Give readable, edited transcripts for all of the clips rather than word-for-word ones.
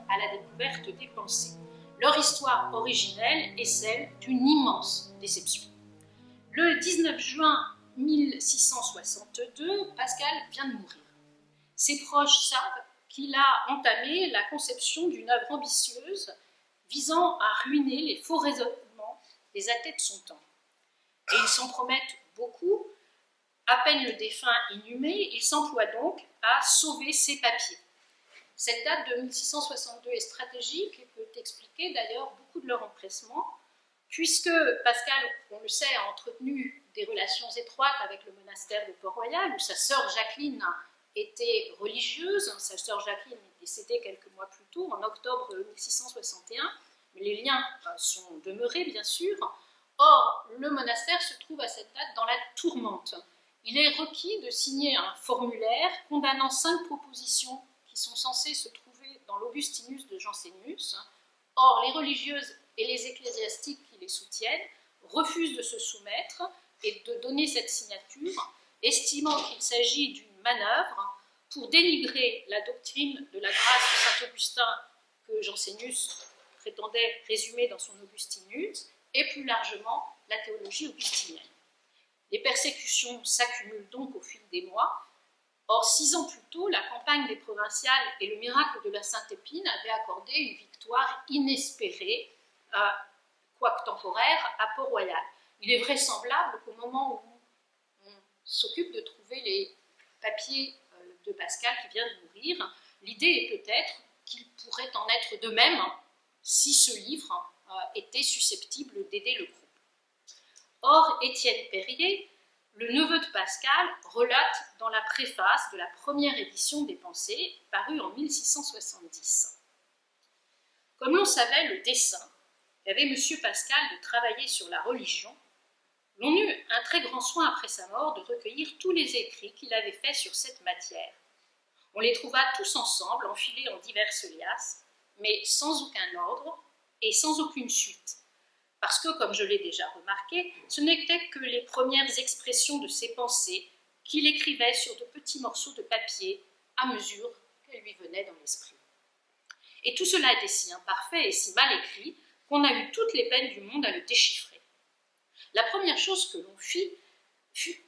à la découverte des pensées. Leur histoire originelle est celle d'une immense déception. Le 19 juin 1662, Pascal vient de mourir. Ses proches savent qu'il a entamé la conception d'une œuvre ambitieuse visant à ruiner les faux raisonnements des athées de son temps. Et ils s'en promettent beaucoup. À peine le défunt inhumé, il s'emploie donc à sauver ses papiers. Cette date de 1662 est stratégique et peut expliquer d'ailleurs beaucoup de leur empressement, puisque Pascal, on le sait, a entretenu des relations étroites avec le monastère de Port-Royal, où sa sœur Jacqueline était religieuse. Sa sœur Jacqueline est décédée quelques mois plus tôt, en octobre 1661, mais les liens sont demeurés, bien sûr. Or, le monastère se trouve à cette date dans la tourmente. Il est requis de signer un formulaire condamnant 5 propositions qui sont censées se trouver dans l'Augustinus de Jansénius. Or, les religieuses et les ecclésiastiques qui les soutiennent refusent de se soumettre et de donner cette signature, estimant qu'il s'agit d'une manœuvre pour dénigrer la doctrine de la grâce de Saint-Augustin que Jansénius prétendait résumer dans son Augustinus, et plus largement la théologie augustinienne. Les persécutions s'accumulent donc au fil des mois. Or, 6 ans plus tôt, la campagne des provinciales et le miracle de la Sainte-Épine avaient accordé une victoire inespérée, quoique temporaire, à Port-Royal. Il est vraisemblable qu'au moment où on s'occupe de trouver les papiers de Pascal qui vient de mourir, l'idée est peut-être qu'il pourrait en être de même si ce livre était susceptible d'aider le groupe. Or, Étienne Perrier, le neveu de Pascal, relate dans la préface de la première édition des Pensées, parue en 1670. Comme l'on savait le dessein qu'avait M. Pascal de travailler sur la religion, l'on eut un très grand soin après sa mort de recueillir tous les écrits qu'il avait faits sur cette matière. On les trouva tous ensemble, enfilés en diverses liasses, mais sans aucun ordre et sans aucune suite. Parce que, comme je l'ai déjà remarqué, ce n'étaient que les premières expressions de ses pensées qu'il écrivait sur de petits morceaux de papier à mesure qu'elles lui venaient dans l'esprit. Et tout cela était si imparfait et si mal écrit qu'on a eu toutes les peines du monde à le déchiffrer. La première chose que l'on fit fut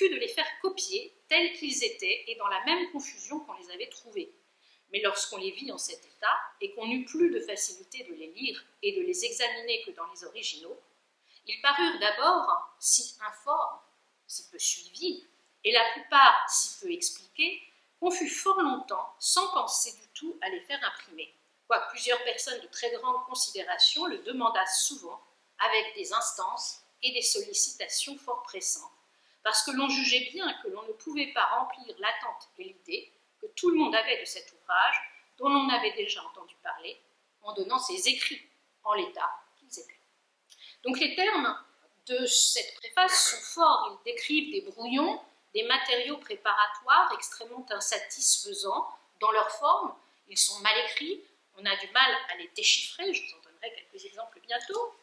de les faire copier tels qu'ils étaient et dans la même confusion qu'on les avait trouvés. Mais lorsqu'on les vit en cet état, et qu'on n'eut plus de facilité de les lire et de les examiner que dans les originaux, ils parurent d'abord si informes, si peu suivis, et la plupart si peu expliqués, qu'on fut fort longtemps sans penser du tout à les faire imprimer, quoique plusieurs personnes de très grande considération le demandassent souvent, avec des instances et des sollicitations fort pressantes, parce que l'on jugeait bien que l'on ne pouvait pas remplir l'attente et l'idée que tout le monde avait de cet ouvrage, dont l'on avait déjà entendu parler, en donnant ses écrits en l'état qu'ils étaient. Donc les termes de cette préface sont forts. Ils décrivent des brouillons, des matériaux préparatoires extrêmement insatisfaisants dans leur forme. Ils sont mal écrits, on a du mal à les déchiffrer, je vous en donnerai quelques exemples bientôt,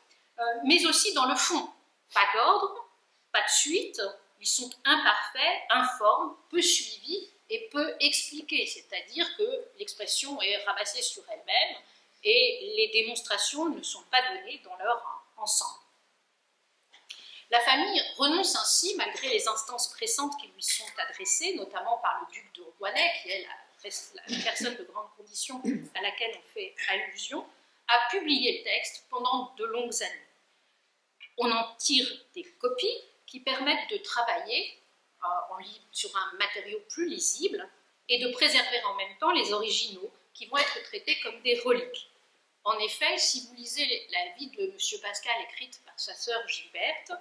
mais aussi dans le fond. Pas d'ordre, pas de suite, ils sont imparfaits, informes, peu suivis, et peu expliquée, c'est-à-dire que l'expression est ramassée sur elle-même et les démonstrations ne sont pas données dans leur ensemble. La famille renonce ainsi, malgré les instances pressantes qui lui sont adressées, notamment par le duc de Rouennais, qui est la personne de grande condition à laquelle on fait allusion, à publier le texte pendant de longues années. On en tire des copies qui permettent de travailler sur un matériau plus lisible et de préserver en même temps les originaux qui vont être traités comme des reliques. En effet, si vous lisez la vie de M. Pascal écrite par sa sœur Gilberte,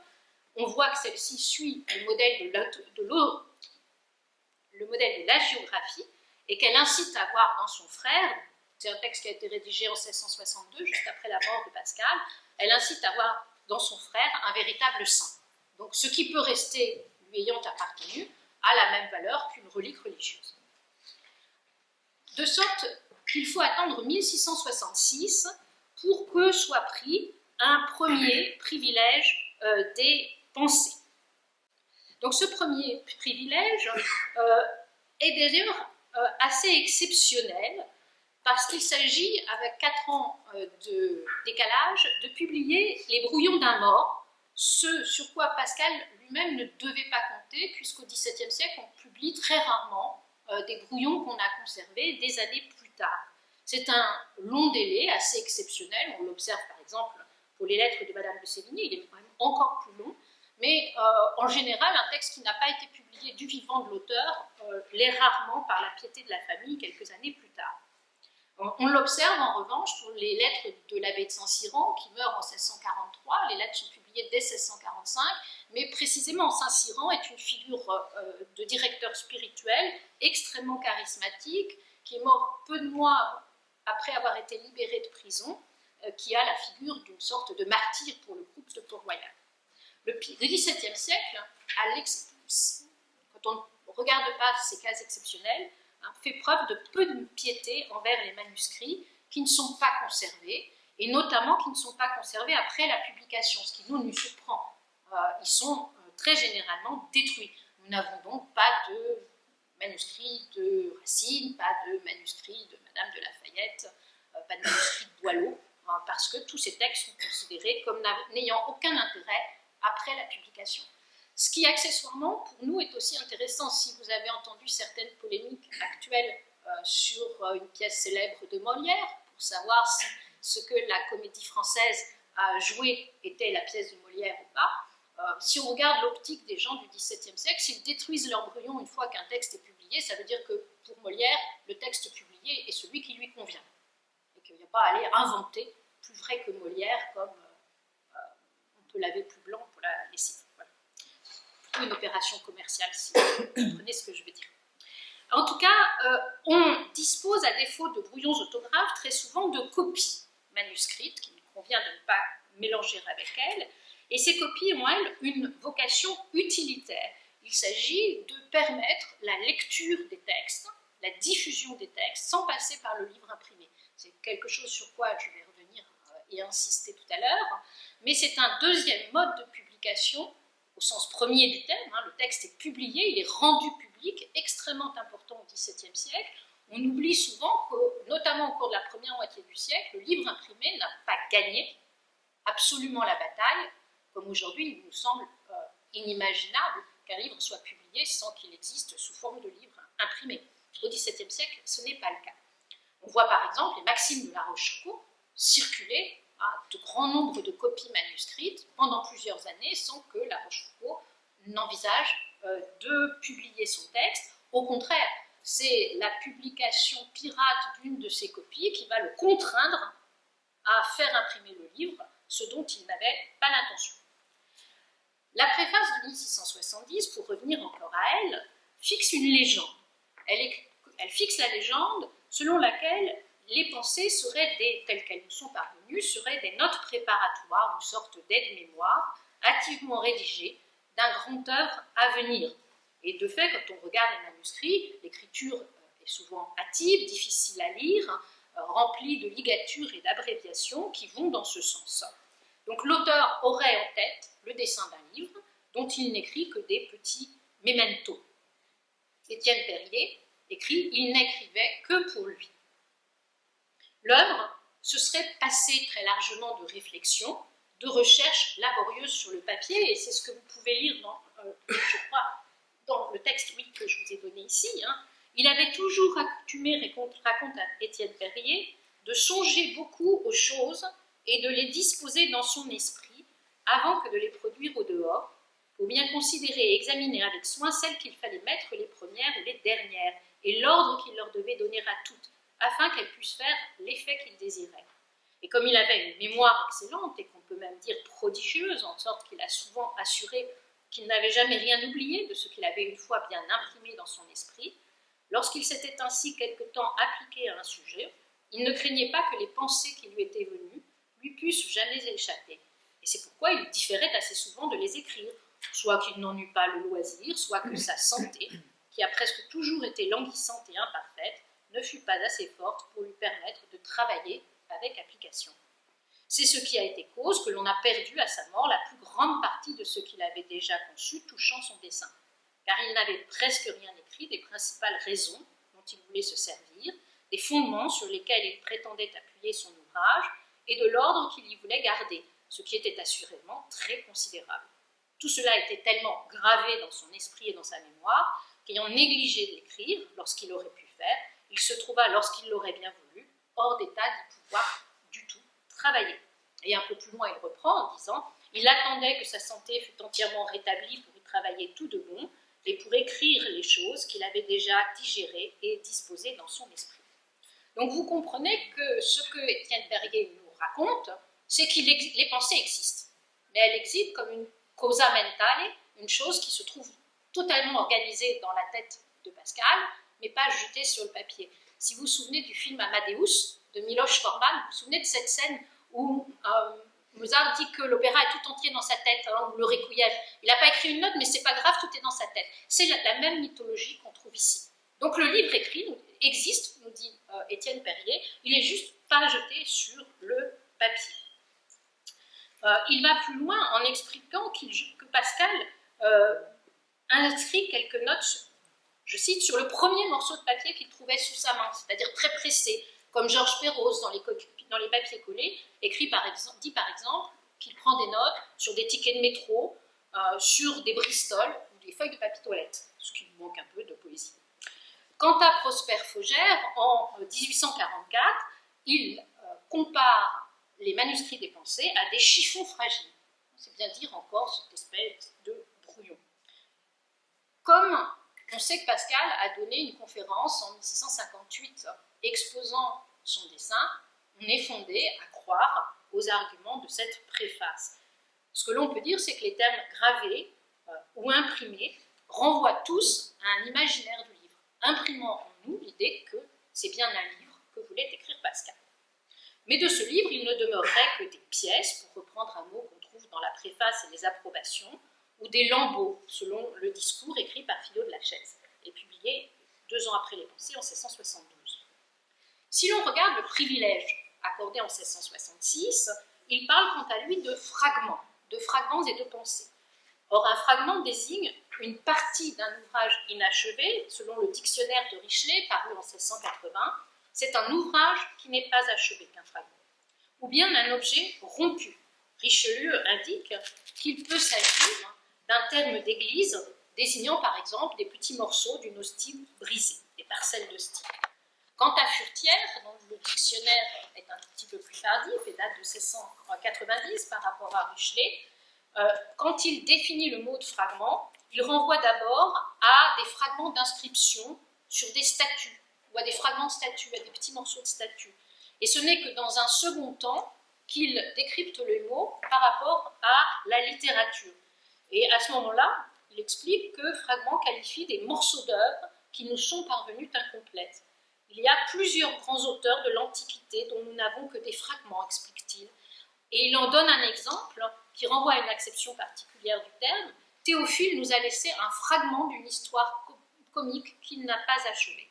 on voit que celle-ci suit le modèle de l'hagiographie et qu'elle incite à voir dans son frère, c'est un texte qui a été rédigé en 1662, juste après la mort de Pascal, elle incite à voir dans son frère un véritable saint. Donc ce qui peut rester lui ayant appartenu a la même valeur qu'une relique religieuse. De sorte qu'il faut attendre 1666 pour que soit pris un premier privilège des pensées. Donc ce premier privilège est d'ailleurs assez exceptionnel, parce qu'il s'agit, avec 4 ans de décalage, de publier les brouillons d'un mort, ce sur quoi Pascal lui-même ne devait pas compter, puisqu'au XVIIe siècle, on publie très rarement des brouillons qu'on a conservés des années plus tard. C'est un long délai, assez exceptionnel, on l'observe par exemple pour les lettres de Madame de Sévigné, il est quand même encore plus long, mais en général, un texte qui n'a pas été publié du vivant de l'auteur l'est rarement par la piété de la famille quelques années plus tard. On l'observe en revanche pour les lettres de l'abbé de Saint-Cyran qui meurt en 1643. Les lettres sont publiées dès 1645, mais précisément Saint-Cyran est une figure de directeur spirituel extrêmement charismatique qui est mort peu de mois après avoir été libéré de prison, qui a la figure d'une sorte de martyr pour le groupe de Port-Royal. Le XVIIe siècle, quand on ne regarde pas ces cas exceptionnels, fait preuve de peu de piété envers les manuscrits qui ne sont pas conservés, et notamment qui ne sont pas conservés après la publication, ce qui nous surprend. Ils sont très généralement détruits. Nous n'avons donc pas de manuscrits de Racine, pas de manuscrits de Madame de Lafayette, pas de manuscrits de Boileau, parce que tous ces textes sont considérés comme n'ayant aucun intérêt après la publication. Ce qui, accessoirement, pour nous, est aussi intéressant. Si vous avez entendu certaines polémiques actuelles sur une pièce célèbre de Molière, pour savoir si ce que la Comédie Française a joué était la pièce de Molière ou pas, si on regarde l'optique des gens du XVIIe siècle, s'ils détruisent leur brouillon une fois qu'un texte est publié, ça veut dire que, pour Molière, le texte publié est celui qui lui convient. Et qu'il n'y a pas à aller inventer plus vrai que Molière, comme on peut laver plus blanc pour la lessive. Une opération commerciale, si vous comprenez ce que je veux dire. En tout cas, on dispose, à défaut de brouillons autographes, très souvent de copies manuscrites, qu'il convient de ne pas mélanger avec elles, et ces copies ont, elles, une vocation utilitaire. Il s'agit de permettre la lecture des textes, la diffusion des textes, sans passer par le livre imprimé. C'est quelque chose sur quoi je vais revenir et insister tout à l'heure, mais c'est un deuxième mode de publication au sens premier du terme. Le texte est publié, il est rendu public, extrêmement important au XVIIe siècle. On oublie souvent que, notamment au cours de la première moitié du siècle, le livre imprimé n'a pas gagné absolument la bataille, comme aujourd'hui il nous semble inimaginable qu'un livre soit publié sans qu'il existe sous forme de livre imprimé. Au XVIIe siècle, ce n'est pas le cas. On voit par exemple les Maximes de La Rochefoucauld circuler de grands nombres de copies manuscrites pendant plusieurs années sans que La Rochefoucauld n'envisage de publier son texte. Au contraire, c'est la publication pirate d'une de ces copies qui va le contraindre à faire imprimer le livre, ce dont il n'avait pas l'intention. La préface de 1670, pour revenir encore à elle, fixe une légende. Elle fixe la légende selon laquelle les pensées telles qu'elles nous sont parvenues, seraient des notes préparatoires, une sorte d'aide-mémoire, hâtivement rédigée d'un grand œuvre à venir. Et de fait, quand on regarde les manuscrits, l'écriture est souvent hâtive, difficile à lire, remplie de ligatures et d'abréviations qui vont dans ce sens. Donc l'auteur aurait en tête le dessin d'un livre dont il n'écrit que des petits mémentos. Étienne Perrier écrit « Il n'écrivait que pour lui ». L'œuvre se serait passée très largement de réflexion, de recherche laborieuse sur le papier, et c'est ce que vous pouvez lire dans, je crois, dans le texte que je vous ai donné ici. Il avait toujours accoutumé, raconte Étienne Perrier, de songer beaucoup aux choses et de les disposer dans son esprit avant que de les produire au dehors, pour bien considérer et examiner avec soin celles qu'il fallait mettre les premières ou les dernières, et l'ordre qu'il leur devait donner à toutes, afin qu'elles puissent faire l'effet qu'il désirait. Et comme il avait une mémoire excellente, et qu'on peut même dire prodigieuse, en sorte qu'il a souvent assuré qu'il n'avait jamais rien oublié de ce qu'il avait une fois bien imprimé dans son esprit, lorsqu'il s'était ainsi quelque temps appliqué à un sujet, il ne craignait pas que les pensées qui lui étaient venues lui pussent jamais échapper. Et c'est pourquoi il différait assez souvent de les écrire, soit qu'il n'en eût pas le loisir, soit que sa santé, qui a presque toujours été languissante et imparfaite, ne fut pas assez forte pour lui permettre de travailler avec application. C'est ce qui a été cause que l'on a perdu à sa mort la plus grande partie de ce qu'il avait déjà conçu touchant son dessin, car il n'avait presque rien écrit des principales raisons dont dont il voulait se servir, des fondements sur lesquels il prétendait appuyer son ouvrage, et de l'ordre qu'il y voulait garder, ce qui était assurément très considérable. Tout cela était tellement gravé dans son esprit et dans sa mémoire, qu'ayant négligé de l'écrire, lorsqu'il aurait pu faire, il se trouva, lorsqu'il l'aurait bien voulu, hors d'état d'y pouvoir du tout travailler. Et un peu plus loin, il reprend en disant « Il attendait que sa santé fût entièrement rétablie pour y travailler tout de bon, et pour écrire les choses qu'il avait déjà digérées et disposées dans son esprit. » Donc vous comprenez que ce que Étienne Perrier nous raconte, c'est que les pensées existent, mais elles existent comme une causa mentale, une chose qui se trouve totalement organisée dans la tête de Pascal, mais pas jetée sur le papier. Si vous vous souvenez du film Amadeus de Miloš Forman, vous vous souvenez de cette scène où Mozart dit que l'opéra est tout entier dans sa tête, hein, ou le requiem. Il n'a pas écrit une note, mais c'est pas grave, tout est dans sa tête. C'est la même mythologie qu'on trouve ici. Donc le livre écrit existe, nous dit Étienne Perrier, il est juste pas jeté sur le papier. Il va plus loin en expliquant que Pascal inscrit quelques notes, je cite, sur le premier morceau de papier qu'il trouvait sous sa main, c'est-à-dire très pressé, comme Georges Perros dans les papiers collés, dit par exemple qu'il prend des notes sur des tickets de métro, sur des Bristol ou des feuilles de papier toilette, ce qui lui manque un peu de poésie. Quant à Prosper Fogère, en 1844, il compare les manuscrits des pensées à des chiffons fragiles. C'est bien dire encore cette espèce de brouillon. Comme on sait que Pascal a donné une conférence en 1658 exposant son dessin, on est fondé à croire aux arguments de cette préface. Ce que l'on peut dire, c'est que les termes gravés ou imprimés renvoient tous à un imaginaire du livre, imprimant en nous l'idée que c'est bien un livre que voulait écrire Pascal. Mais de ce livre, il ne demeurerait que des pièces, pour reprendre un mot qu'on trouve dans la préface et les approbations, ou des lambeaux, selon le discours écrit par Philo de la Chaise, et publié 2 ans après les Pensées, en 1672. Si l'on regarde le privilège accordé en 1666, il parle quant à lui de fragments et de pensées. Or, un fragment désigne une partie d'un ouvrage inachevé, selon le dictionnaire de Richelet, paru en 1680, c'est un ouvrage qui n'est pas achevé qu'un fragment, ou bien un objet rompu. Richelieu indique qu'il peut s'agir d'un terme d'église désignant par exemple des petits morceaux d'une hostie brisée, des parcelles d'hostie. Quant à Furetière, dont le dictionnaire est un petit peu plus tardif et date de 1690 par rapport à Richelet, quand il définit le mot de fragment, il renvoie d'abord à des fragments d'inscription sur des statues, ou à des fragments de statues, à des petits morceaux de statues. Et ce n'est que dans un second temps qu'il décrypte les mots par rapport à la littérature. Et à ce moment-là, il explique que fragments qualifient des morceaux d'œuvres qui nous sont parvenus incomplètes. Il y a plusieurs grands auteurs de l'Antiquité dont nous n'avons que des fragments, explique-t-il. Et il en donne un exemple qui renvoie à une acception particulière du terme. Théophile nous a laissé un fragment d'une histoire comique qu'il n'a pas achevée.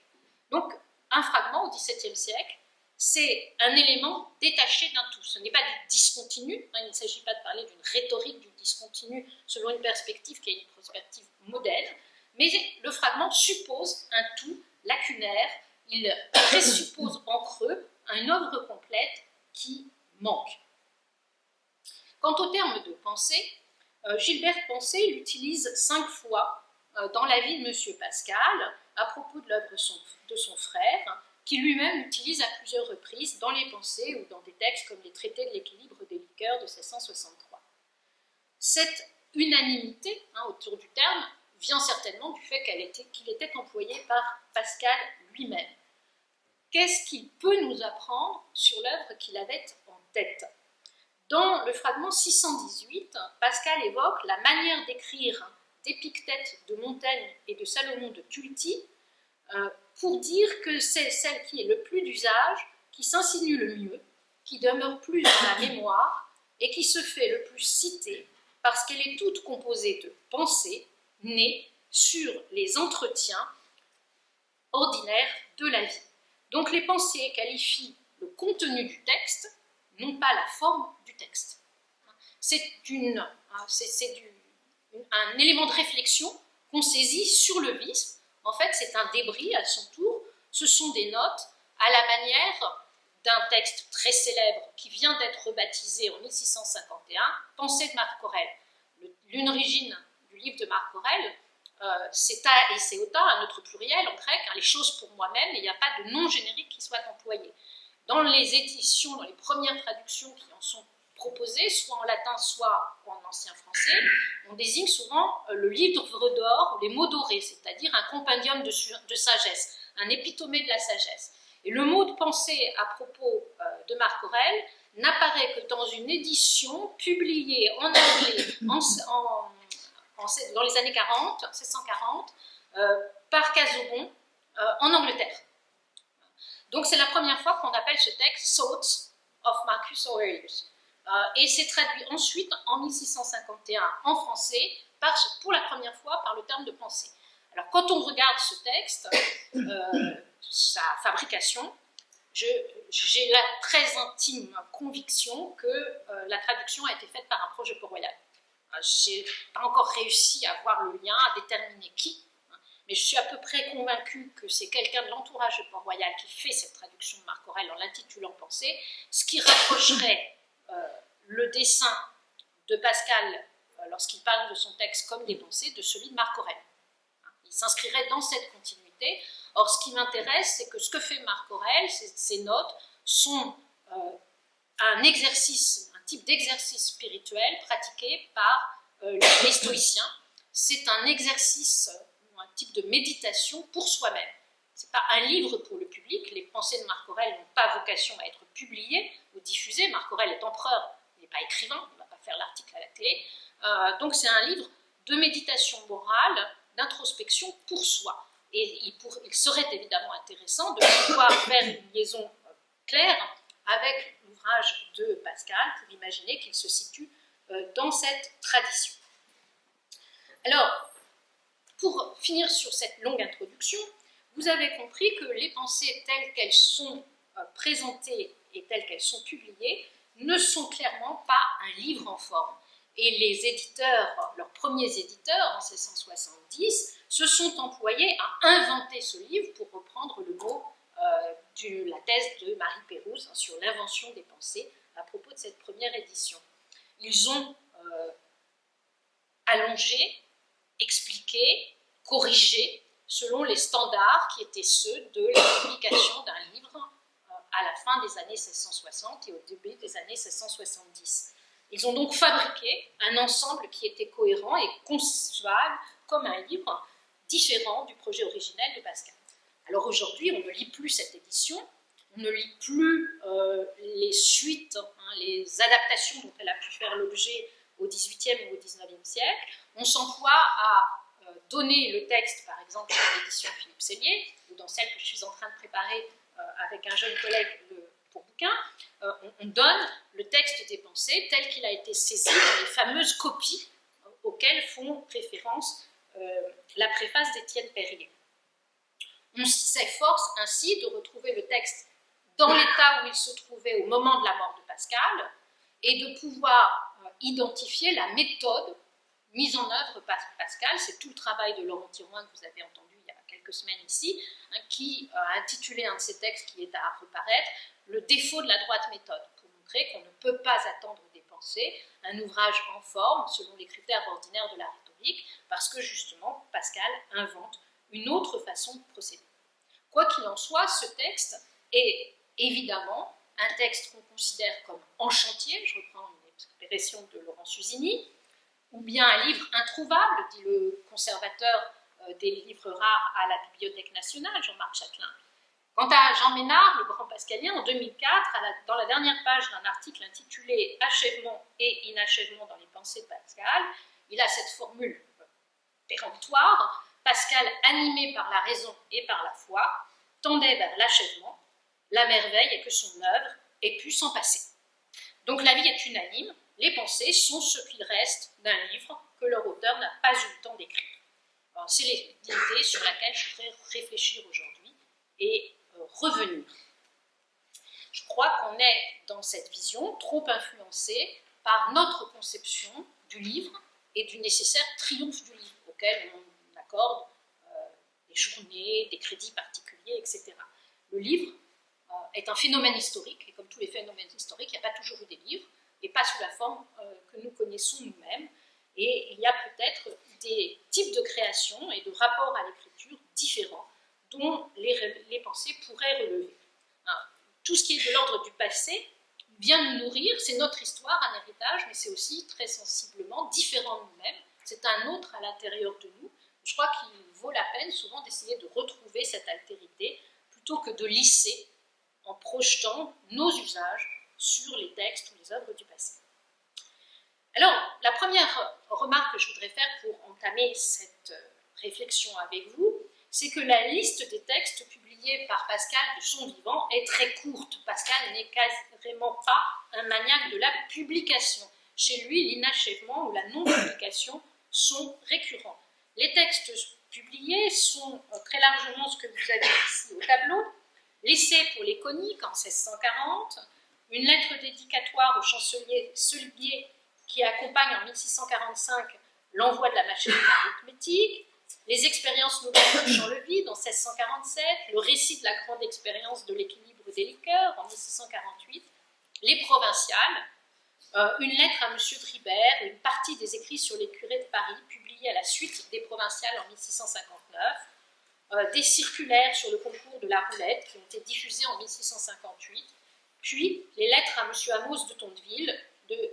Donc, un fragment au XVIIe siècle, c'est un élément détaché d'un tout. Ce n'est pas du discontinu, il ne s'agit pas de parler d'une rhétorique du discontinu selon une perspective qui est une perspective moderne, mais le fragment suppose un tout lacunaire, il présuppose en creux une œuvre complète qui manque. Quant au terme de pensée, Gilbert Pensée l'utilise 5 fois dans la vie de M. Pascal à propos de l'œuvre de son frère, qui lui-même utilise à plusieurs reprises dans les pensées ou dans des textes comme les traités de l'équilibre des liqueurs de 1663. Cette unanimité autour du terme vient certainement du fait qu'il était employé par Pascal lui-même. Qu'est-ce qu'il peut nous apprendre sur l'œuvre qu'il avait en tête ? Dans le fragment 618, Pascal évoque la manière d'écrire d'Épictète de Montaigne et de Salomon de Tulti pour dire que c'est celle qui est le plus d'usage, qui s'insinue le mieux, qui demeure plus dans la mémoire et qui se fait le plus citer parce qu'elle est toute composée de pensées nées sur les entretiens ordinaires de la vie. Donc les pensées qualifient le contenu du texte, non pas la forme du texte. C'est un élément de réflexion qu'on saisit sur le vice. En fait, c'est un débris à son tour Ce sont des notes à la manière d'un texte très célèbre qui vient d'être rebaptisé en 1651, Pensées de Marc Aurèle. L'origine du livre de Marc Aurèle, c'est ta et seota, un autre pluriel en grec, les choses pour moi-même, et il n'y a pas de nom générique qui soit employé. Dans les éditions, dans les premières traductions qui en sont proposées, soit en latin, soit en ancien français, on désigne souvent le livre d'or ou les mots dorés, c'est-à-dire un compendium de sagesse, un épitomé de la sagesse. Et le mot de pensée à propos de Marc Aurèle n'apparaît que dans une édition publiée en anglais dans les années 40, 1640, par Casaubon en Angleterre. Donc c'est la première fois qu'on appelle ce texte Thoughts of Marcus Aurelius. Et c'est traduit ensuite en 1651 en français pour la première fois par le terme de pensée. Alors quand on regarde ce texte, sa fabrication, j'ai la très intime conviction que la traduction a été faite par un projet Port-Royal. Je n'ai pas encore réussi à voir le lien, à déterminer qui, mais je suis à peu près convaincue que c'est quelqu'un de l'entourage de Port-Royal qui fait cette traduction de Marc Aurèle en l'intitulant Pensée, ce qui rapprocherait le dessin de Pascal lorsqu'il parle de son texte comme des pensées de celui de Marc Aurèle. Il s'inscrirait dans cette continuité. Or, ce qui m'intéresse, c'est que ce que fait Marc Aurèle, ces notes, sont un exercice, un type d'exercice spirituel pratiqué par les stoïciens. C'est un exercice, un type de méditation pour soi-même. Ce n'est pas un livre pour le public. Les pensées de Marc Aurèle n'ont pas vocation à être publiées ou diffusées. Marc Aurèle est empereur, il n'est pas écrivain, il ne va pas faire l'article à la télé. Donc c'est un livre de méditation morale, d'introspection pour soi. Et il serait évidemment intéressant de pouvoir faire une liaison claire avec l'ouvrage de Pascal pour imaginer qu'il se situe dans cette tradition. Alors, pour finir sur cette longue introduction, vous avez compris que les pensées telles qu'elles sont présentées et telles qu'elles sont publiées ne sont clairement pas un livre en forme. Et les éditeurs, leurs premiers éditeurs, en 1670, se sont employés à inventer ce livre, pour reprendre le mot de la thèse de Marie Pérouse sur l'invention des pensées à propos de cette première édition. Ils ont allongé, expliqué, corrigé, selon les standards qui étaient ceux de la publication d'un livre à la fin des années 1660 et au début des années 1670. Ils ont donc fabriqué un ensemble qui était cohérent et concevable comme un livre différent du projet originel de Pascal. Alors aujourd'hui, on ne lit plus cette édition, on ne lit plus les suites, les adaptations dont elle a pu faire l'objet au XVIIIe ou au XIXe siècle. On s'emploie à donner le texte, par exemple, dans l'édition Philippe Sellier, ou dans celle que je suis en train de préparer avec un jeune collègue pour bouquin, on donne le texte des pensées tel qu'il a été saisi dans les fameuses copies auxquelles font référence la préface d'Étienne Perrier. On s'efforce ainsi de retrouver le texte dans l'état où il se trouvait au moment de la mort de Pascal et de pouvoir identifier la méthode mise en œuvre par Pascal. C'est tout le travail de Laurent Thirouin que vous avez entendu il y a quelques semaines ici, qui a intitulé un de ses textes qui est à reparaître « Le défaut de la droite méthode », pour montrer qu'on ne peut pas attendre des pensées, un ouvrage en forme selon les critères ordinaires de la rhétorique, parce que justement Pascal invente une autre façon de procéder. Quoi qu'il en soit, ce texte est évidemment un texte qu'on considère comme en chantier, je reprends une expression de Laurent Susini, ou bien un livre introuvable, dit le conservateur des livres rares à la Bibliothèque nationale, Jean-Marc Châtelain. Quant à Jean Ménard, le grand pascalien, en 2004, dans la dernière page d'un article intitulé « Achèvement et inachèvement dans les pensées de Pascal », il a cette formule péremptoire. Pascal, animé par la raison et par la foi, tendait vers l'achèvement. La merveille est que son œuvre ait pu s'en passer. Donc la vie est unanime. Les pensées sont ce qu'il reste d'un livre que leur auteur n'a pas eu le temps d'écrire. C'est l'idée sur laquelle je voudrais réfléchir aujourd'hui et revenir. Je crois qu'on est dans cette vision trop influencé par notre conception du livre et du nécessaire triomphe du livre, auquel on accorde des journées, des crédits particuliers, etc. Le livre est un phénomène historique, et comme tous les phénomènes historiques, il n'y a pas toujours eu des livres, et pas sous la forme que nous connaissons nous-mêmes. Et il y a peut-être des types de création et de rapports à l'écriture différents dont les pensées pourraient relever. Tout ce qui est de l'ordre du passé vient nous nourrir, c'est notre histoire, un héritage, mais c'est aussi très sensiblement différent de nous-mêmes. C'est un autre à l'intérieur de nous. Je crois qu'il vaut la peine souvent d'essayer de retrouver cette altérité plutôt que de lisser en projetant nos usages sur les textes ou les œuvres du passé. Alors, la première remarque que je voudrais faire pour entamer cette réflexion avec vous, c'est que la liste des textes publiés par Pascal de son vivant est très courte. Pascal n'est quasiment pas un maniaque de la publication. Chez lui, l'inachèvement ou la non-publication sont récurrents. Les textes publiés sont très largement ce que vous avez ici au tableau. L'essai pour les coniques en 1640, une lettre dédicatoire au chancelier Solier qui accompagne en 1645 l'envoi de la machine arithmétique, les expériences nouvelles touchant le vide en 1647, le récit de la grande expérience de l'équilibre des liqueurs en 1648, les provinciales, une lettre à M. Dribert, une partie des écrits sur les curés de Paris publiés à la suite des provinciales en 1659, des circulaires sur le concours de la roulette qui ont été diffusés en 1658, puis les lettres à M. Amos de Tondeville, les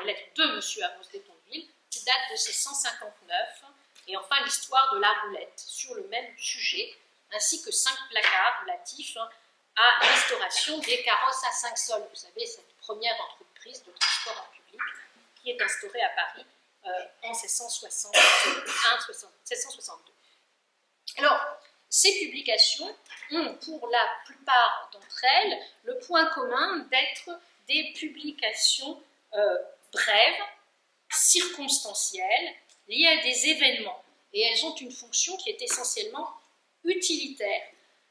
lettres de M. Amos de Tondeville, qui datent de 1659, et enfin l'histoire de la roulette sur le même sujet, ainsi que 5 placards relatifs à l'instauration des carrosses à 5 sols. Vous savez, cette première entreprise de transport en public qui est instaurée à Paris en 1662. Alors, ces publications ont, pour la plupart d'entre elles, le point commun d'être des publications brèves, circonstancielles, liées à des événements. Et elles ont une fonction qui est essentiellement utilitaire.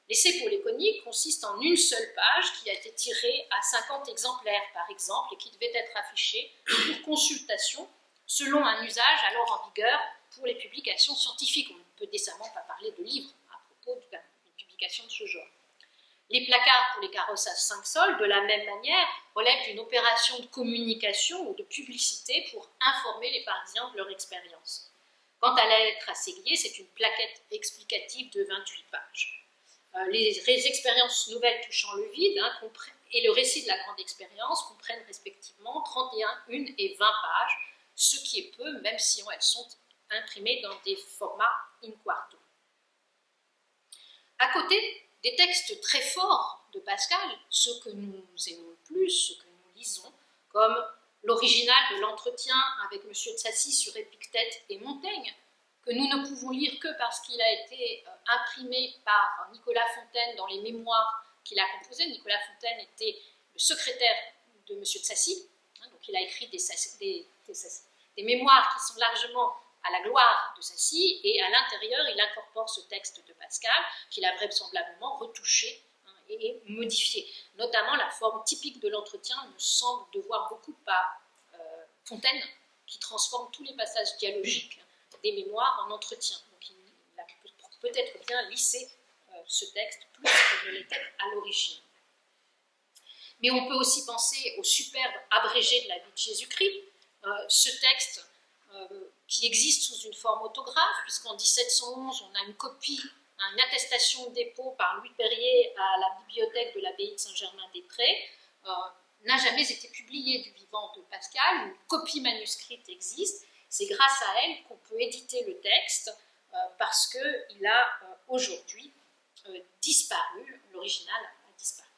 L'essai pour les coniques consiste en une seule page qui a été tirée à 50 exemplaires, par exemple, et qui devait être affichée pour consultation selon un usage alors en vigueur pour les publications scientifiques. On ne peut décemment pas parler de livres à propos d'une publication de ce genre. Les placards pour les carrosses à 5 sols, de la même manière, relèvent d'une opération de communication ou de publicité pour informer les Parisiens de leur expérience. Quant à la lettre à Séguier, c'est une plaquette explicative de 28 pages. Les expériences nouvelles touchant le vide et le récit de la grande expérience comprennent respectivement 31, 1 et 20 pages, ce qui est peu, même si elles sont imprimées dans des formats in quarto. À côté des textes très forts de Pascal, ceux que nous aimons le plus, ceux que nous lisons, comme l'original de l'entretien avec M. de Sacy sur Épictète et Montaigne, que nous ne pouvons lire que parce qu'il a été imprimé par Nicolas Fontaine dans les mémoires qu'il a composés. Nicolas Fontaine était le secrétaire de M. de Sacy, donc il a écrit des mémoires qui sont largement à la gloire de Sacy, et à l'intérieur, il incorpore ce texte de Pascal, qu'il a vraisemblablement retouché et modifié. Notamment, la forme typique de l'entretien me semble devoir beaucoup à Fontaine, qui transforme tous les passages dialogiques des mémoires en entretien. Donc, il a peut-être bien lissé ce texte plus qu'il ne l'était à l'origine. Mais on peut aussi penser au superbe abrégé de la vie de Jésus-Christ, ce texte qui existe sous une forme autographe, puisqu'en 1711, on a une copie, une attestation de dépôt par Louis Perrier à la bibliothèque de l'abbaye de Saint-Germain-des-Prés, n'a jamais été publiée du vivant de Pascal. Une copie manuscrite existe. C'est grâce à elle qu'on peut éditer le texte, parce qu'il a aujourd'hui disparu, l'original a disparu.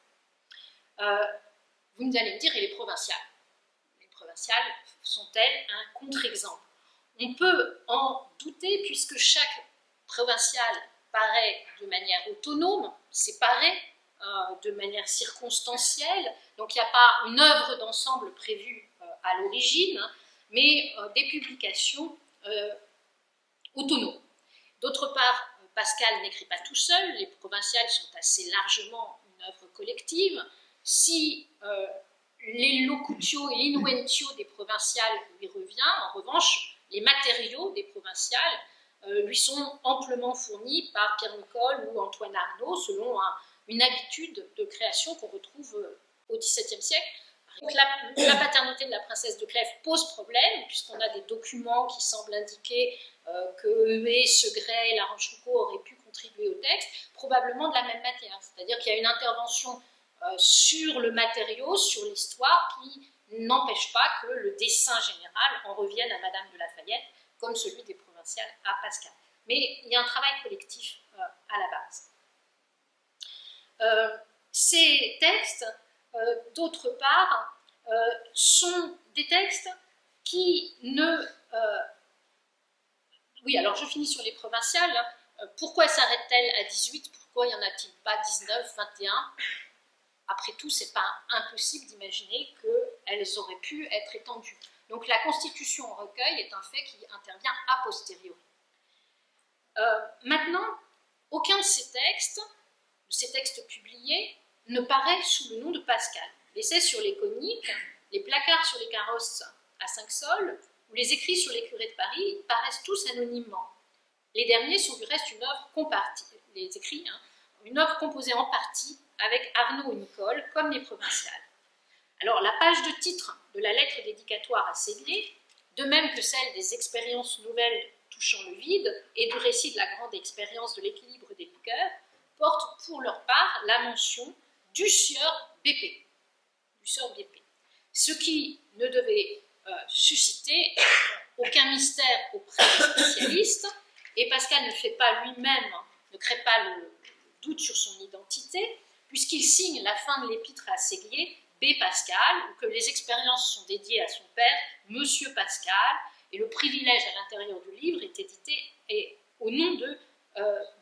Vous allez me dire, et les provinciales? Les provinciales sont-elles un contre-exemple? On peut en douter, puisque chaque provinciale paraît de manière autonome, séparée, de manière circonstancielle, donc il n'y a pas une œuvre d'ensemble prévue à l'origine, mais des publications autonomes. D'autre part, Pascal n'écrit pas tout seul, les provinciales sont assez largement une œuvre collective. Si les locutio et l'inuentio des provinciales lui revient, en revanche, les matériaux des provinciales lui sont amplement fournis par Pierre Nicole ou Antoine Arnauld, selon une habitude de création qu'on retrouve au XVIIe siècle. Donc la paternité de la princesse de Clèves pose problème, puisqu'on a des documents qui semblent indiquer que Huet, Segrais et La Rochefoucauld auraient pu contribuer au texte, probablement de la même manière. C'est-à-dire qu'il y a une intervention sur le matériau, sur l'histoire, qui n'empêche pas que le dessin général en revienne à Madame de Lafayette, comme celui des provinciales à Pascal. Mais il y a un travail collectif à la base. Ces textes, d'autre part, sont des textes qui ne... Oui, alors je finis sur les provinciales. Pourquoi s'arrête-t-elle à 18 ? Pourquoi n'y en a-t-il pas 19, 21 ? Après tout, ce n'est pas impossible d'imaginer qu'elles auraient pu être étendues. Donc la constitution en recueil est un fait qui intervient a posteriori. Maintenant, aucun de ces textes publiés, ne paraît sous le nom de Pascal. L'essai sur les coniques, les placards sur les carrosses à 5 sols, ou les écrits sur les curés de Paris paraissent tous anonymement. Les derniers sont du reste une œuvre compartie, les écrits, une œuvre composée en partie avec Arnauld et Nicole, comme les provinciales. Alors, la page de titre de la lettre dédicatoire à Séguier, de même que celle des expériences nouvelles touchant le vide et du récit de la grande expérience de l'équilibre des liqueurs, portent pour leur part la mention du sieur BP. Ce qui ne devait susciter aucun mystère auprès des spécialistes, et Pascal ne crée pas le doute sur son identité, puisqu'il signe la fin de l'épître à Séguier, B. Pascal, où que les expériences sont dédiées à son père, Monsieur Pascal, et le privilège à l'intérieur du livre est édité au nom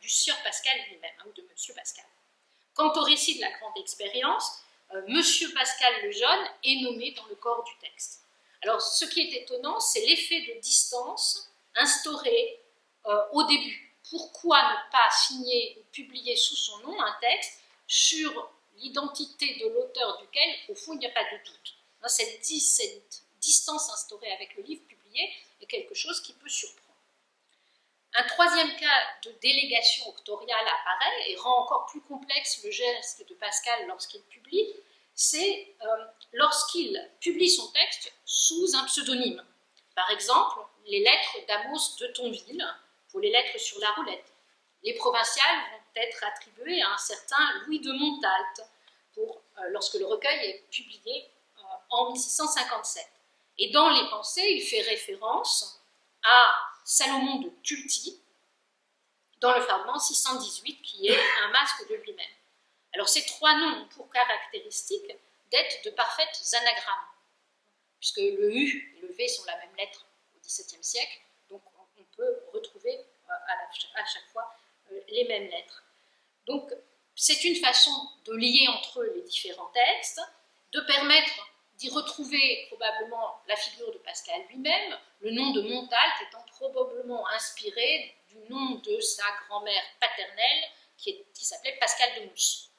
du sieur Pascal lui-même, ou de Monsieur Pascal. Quant au récit de la grande expérience, Monsieur Pascal le Jeune est nommé dans le corps du texte. Alors, ce qui est étonnant, c'est l'effet de distance instauré au début. Pourquoi ne pas signer ou publier sous son nom un texte sur l'identité de l'auteur duquel, au fond, il n'y a pas de doute. Cette distance instaurée avec le livre publié est quelque chose qui peut surprendre. Un troisième cas de délégation octoriale apparaît et rend encore plus complexe le geste de Pascal lorsqu'il publie, c'est lorsqu'il publie son texte sous un pseudonyme. Par exemple, les lettres d'Amos de Tonville, pour les lettres sur la roulette. Les provinciales vont être attribuées à un certain Louis de Montalte, lorsque le recueil est publié en 1657. Et dans les pensées, il fait référence à Salomon de Tulti, dans le fragment 618, qui est un masque de lui-même. Alors ces trois noms ont pour caractéristique d'être de parfaits anagrammes, puisque le U et le V sont la même lettre au XVIIe siècle, donc on peut retrouver à chaque fois les mêmes lettres. Donc c'est une façon de lier entre eux les différents textes, de permettre d'y retrouver probablement la figure de Pascal lui-même, le nom de Montalte étant probablement inspiré du nom de sa grand-mère paternelle qui s'appelait Pascal de Mousse.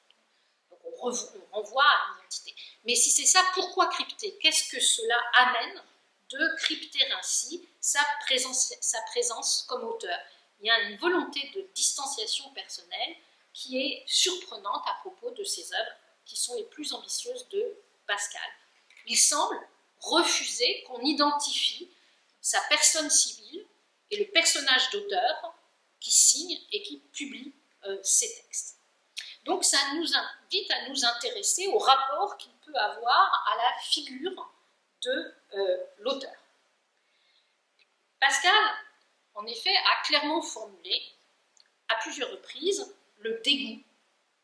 Donc on renvoie à une identité. Mais si c'est ça, pourquoi crypter ? Qu'est-ce que cela amène de crypter ainsi sa présence comme auteur ? Il y a une volonté de distanciation personnelle qui est surprenante à propos de ces œuvres qui sont les plus ambitieuses de Pascal. Il semble refuser qu'on identifie sa personne civile et le personnage d'auteur qui signe et qui publie ces textes. Donc ça nous invite à nous intéresser au rapport qu'il peut avoir à la figure de l'auteur. Pascal, en effet, a clairement formulé à plusieurs reprises le dégoût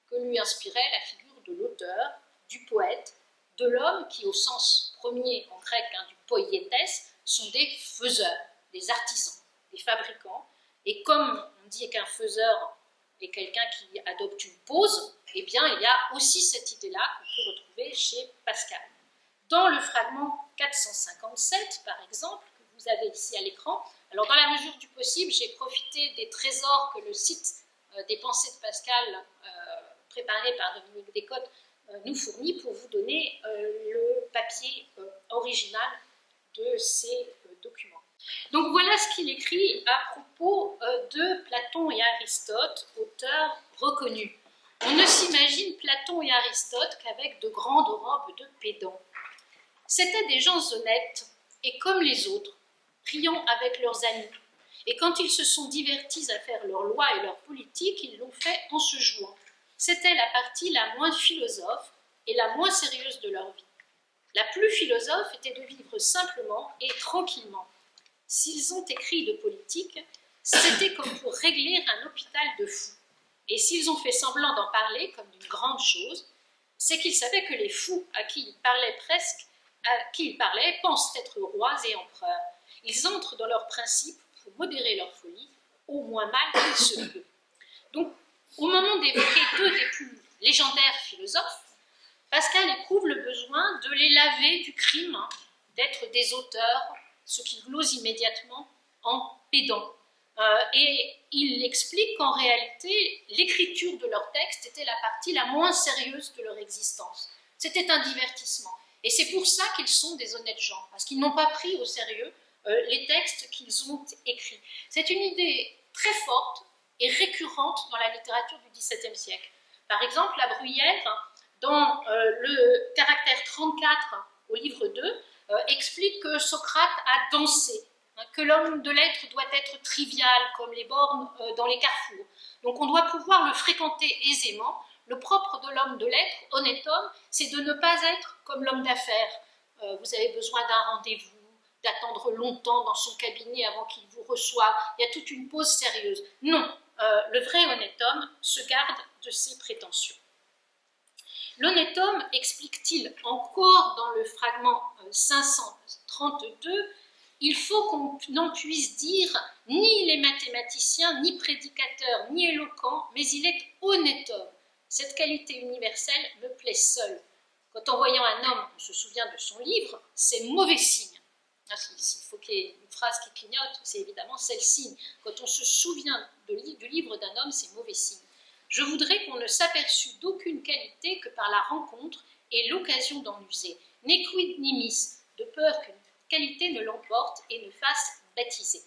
que lui inspirait la figure de l'auteur, du poète, de l'homme qui, au sens premier en grec du poietes, sont des faiseurs, des artisans, des fabricants. Et comme on dit qu'un faiseur est quelqu'un qui adopte une pose, eh bien il y a aussi cette idée-là qu'on peut retrouver chez Pascal. Dans le fragment 457, par exemple, que vous avez ici à l'écran, alors dans la mesure du possible, j'ai profité des trésors que le site des pensées de Pascal, préparé par Dominique Descotes, nous fournit pour vous donner le papier original de ces documents. Donc voilà ce qu'il écrit à propos de Platon et Aristote, auteurs reconnus. On ne s'imagine Platon et Aristote qu'avec de grandes robes de pédants. C'étaient des gens honnêtes et comme les autres, riant avec leurs amis. Et quand ils se sont divertis à faire leurs lois et leurs politiques, ils l'ont fait en se jouant. C'était la partie la moins philosophe et la moins sérieuse de leur vie. La plus philosophe était de vivre simplement et tranquillement. S'ils ont écrit de politique, c'était comme pour régler un hôpital de fous. Et s'ils ont fait semblant d'en parler comme d'une grande chose, c'est qu'ils savaient que les fous à qui ils parlaient pensent être rois et empereurs. Ils entrent dans leurs principes pour modérer leur folie, au moins mal qu'il se peut. Donc, au moment d'évoquer deux des plus légendaires philosophes, Pascal éprouve le besoin de les laver du crime, d'être des auteurs, ce qui glose immédiatement en pédant. Et il explique qu'en réalité, l'écriture de leurs textes était la partie la moins sérieuse de leur existence. C'était un divertissement. Et c'est pour ça qu'ils sont des honnêtes gens, parce qu'ils n'ont pas pris au sérieux les textes qu'ils ont écrits. C'est une idée très forte et récurrente dans la littérature du XVIIe siècle. Par exemple, La Bruyère, dans le caractère 34 au livre 2, explique que Socrate a dansé, que l'homme de lettres doit être trivial, comme les bornes dans les carrefours. Donc on doit pouvoir le fréquenter aisément. Le propre de l'homme de lettres, honnête homme, c'est de ne pas être comme l'homme d'affaires. Vous avez besoin d'un rendez-vous, d'attendre longtemps dans son cabinet avant qu'il vous reçoive. Il y a toute une pause sérieuse. Non, le vrai honnête homme se garde de ses prétentions. L'honnête homme, explique-t-il encore dans le fragment 532, il faut qu'on n'en puisse dire ni les mathématiciens, ni prédicateurs, ni éloquents, mais il est honnête homme. Cette qualité universelle me plaît seule. Quand en voyant un homme, on se souvient de son livre, c'est mauvais signe. S'il faut qu'il y ait une phrase qui clignote, c'est évidemment celle-ci. Quand on se souvient du livre d'un homme, c'est mauvais signe. Je voudrais qu'on ne s'aperçût d'aucune qualité que par la rencontre et l'occasion d'en user. Nequid nimis, de peur qu'une qualité ne l'emporte et ne fasse baptiser.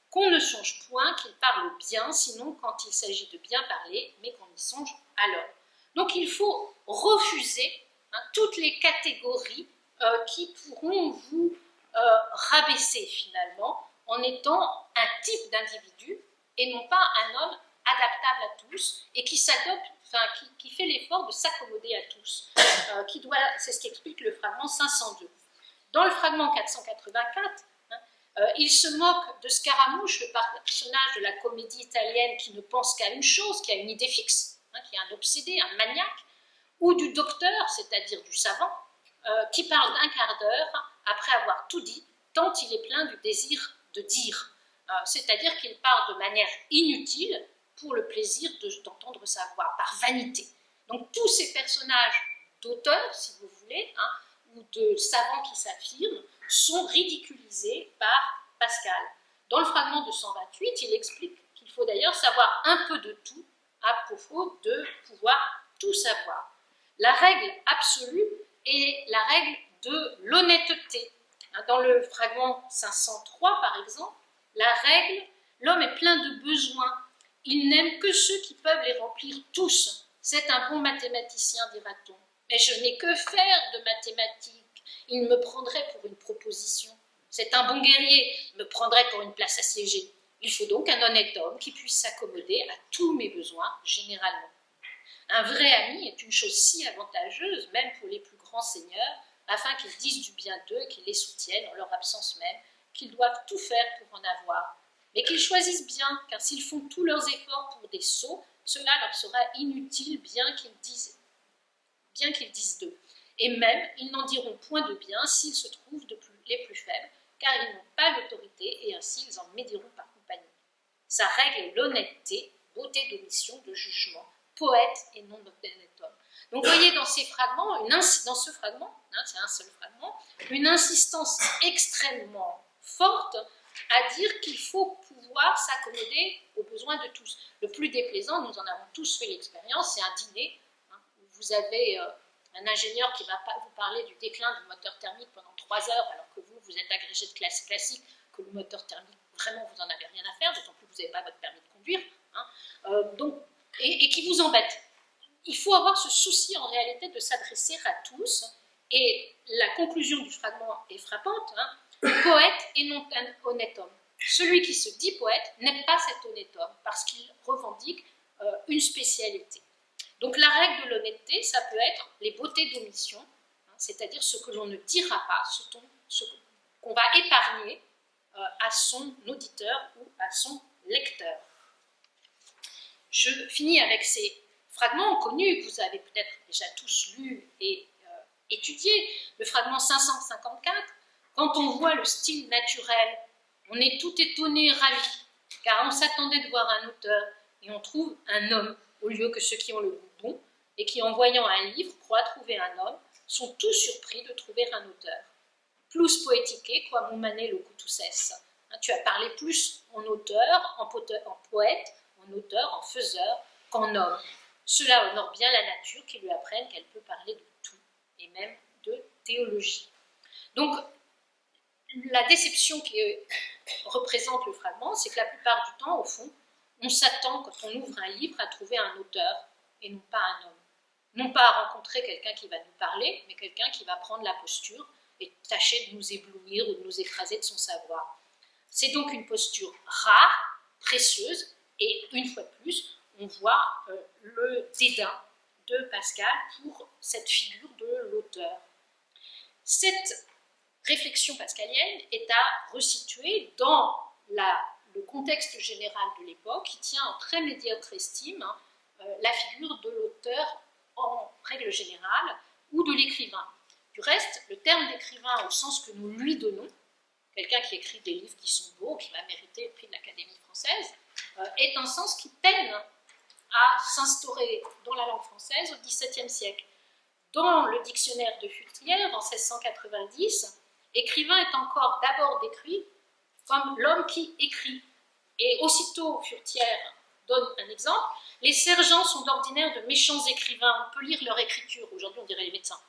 Qu'on ne songe point qu'il parle bien, sinon quand il s'agit de bien parler, mais qu'on y songe alors. Donc il faut refuser toutes les catégories qui pourront vous rabaisser finalement en étant un type d'individu et non pas un homme adaptable à tous et qui s'adopte, qui fait l'effort de s'accommoder à tous. C'est ce qu'explique le fragment 502. Dans le fragment 484, il se moque de Scaramouche, le personnage de la comédie italienne qui ne pense qu'à une chose, qui a une idée fixe, qui est un obsédé, un maniaque, ou du docteur, c'est-à-dire du savant, qui parle d'un quart d'heure après avoir tout dit, tant il est plein du désir de dire. C'est-à-dire qu'il parle de manière inutile pour le plaisir d'entendre sa voix, par vanité. Donc tous ces personnages d'auteurs, si vous voulez, ou de savants qui s'affirment, sont ridiculisés par Pascal. Dans le fragment 228, il explique qu'il faut d'ailleurs savoir un peu de tout à propos de pouvoir tout savoir. La règle absolue est la règle de l'honnêteté. Dans le fragment 503, par exemple, la règle, l'homme est plein de besoins, il n'aime que ceux qui peuvent les remplir tous. C'est un bon mathématicien, dira-t-on. Mais je n'ai que faire de mathématiques. Il me prendrait pour une proposition. C'est un bon guerrier, me prendrait pour une place assiégée. Il faut donc un honnête homme qui puisse s'accommoder à tous mes besoins, généralement. Un vrai ami est une chose si avantageuse, même pour les plus grands seigneurs, afin qu'ils disent du bien d'eux et qu'ils les soutiennent en leur absence même, qu'ils doivent tout faire pour en avoir. Mais qu'ils choisissent bien, car s'ils font tous leurs efforts pour des sots, cela leur sera inutile, bien qu'ils disent d'eux. Et même, ils n'en diront point de bien s'ils se trouvent les plus faibles, car ils n'ont pas l'autorité, et ainsi ils en médiront par compagnie. Sa règle est l'honnêteté, beauté d'omission, de jugement, poète et non honnête homme. Donc vous voyez dans ces fragments, dans ce fragment, c'est un seul fragment, une insistance extrêmement forte à dire qu'il faut pouvoir s'accommoder aux besoins de tous. Le plus déplaisant, nous en avons tous fait l'expérience, c'est un dîner où vous avez un ingénieur qui va vous parler du déclin du moteur thermique pendant 3 heures, alors que vous êtes agrégé de classe classique, que le moteur thermique, vraiment, vous n'en avez rien à faire, d'autant plus que vous n'avez pas votre permis de conduire, hein, et qui vous embête. Il faut avoir ce souci, en réalité, de s'adresser à tous, et la conclusion du fragment est frappante, hein, poète et non un honnête homme. Celui qui se dit poète n'est pas cet honnête homme, parce qu'il revendique une spécialité. Donc la règle de l'honnêteté, ça peut être les beautés d'omission, hein, c'est-à-dire ce que l'on ne dira pas, ce qu'on va épargner à son auditeur ou à son lecteur. Je finis avec ces fragments connus que vous avez peut-être déjà tous lus et étudiés. Le fragment 554, quand on voit le style naturel, on est tout étonné, ravi, car on s'attendait de voir un auteur et on trouve un homme au lieu que ceux qui ont le goût bon et qui, en voyant un livre, croient trouver un homme, sont tous surpris de trouver un auteur. Plus poétiqué, quoi mané le couteau cesse. Tu as parlé plus en auteur, en poète, en auteur, en faiseur, qu'en homme. Cela honore bien la nature qui lui apprenne qu'elle peut parler de tout, et même de théologie. Donc, la déception qui représente le fragment, c'est que la plupart du temps, au fond, on s'attend, quand on ouvre un livre, à trouver un auteur et non pas un homme. Non pas à rencontrer quelqu'un qui va nous parler, mais quelqu'un qui va prendre la posture et tâcher de nous éblouir ou de nous écraser de son savoir. C'est donc une posture rare, précieuse, et une fois de plus, on voit le dédain de Pascal pour cette figure de l'auteur. Cette réflexion pascalienne est à resituer dans le contexte général de l'époque, qui tient en très médiocre estime la figure de l'auteur en règle générale, ou de l'écrivain. Du reste, le terme d'écrivain au sens que nous lui donnons, quelqu'un qui écrit des livres qui sont beaux, qui va mériter le prix de l'Académie française, est un sens qui peine à s'instaurer dans la langue française au XVIIe siècle. Dans le dictionnaire de Furetière, en 1690, écrivain est encore d'abord décrit comme l'homme qui écrit. Et aussitôt, Furetière donne un exemple, les sergents sont d'ordinaire de méchants écrivains, on peut lire leur écriture, aujourd'hui on dirait les médecins.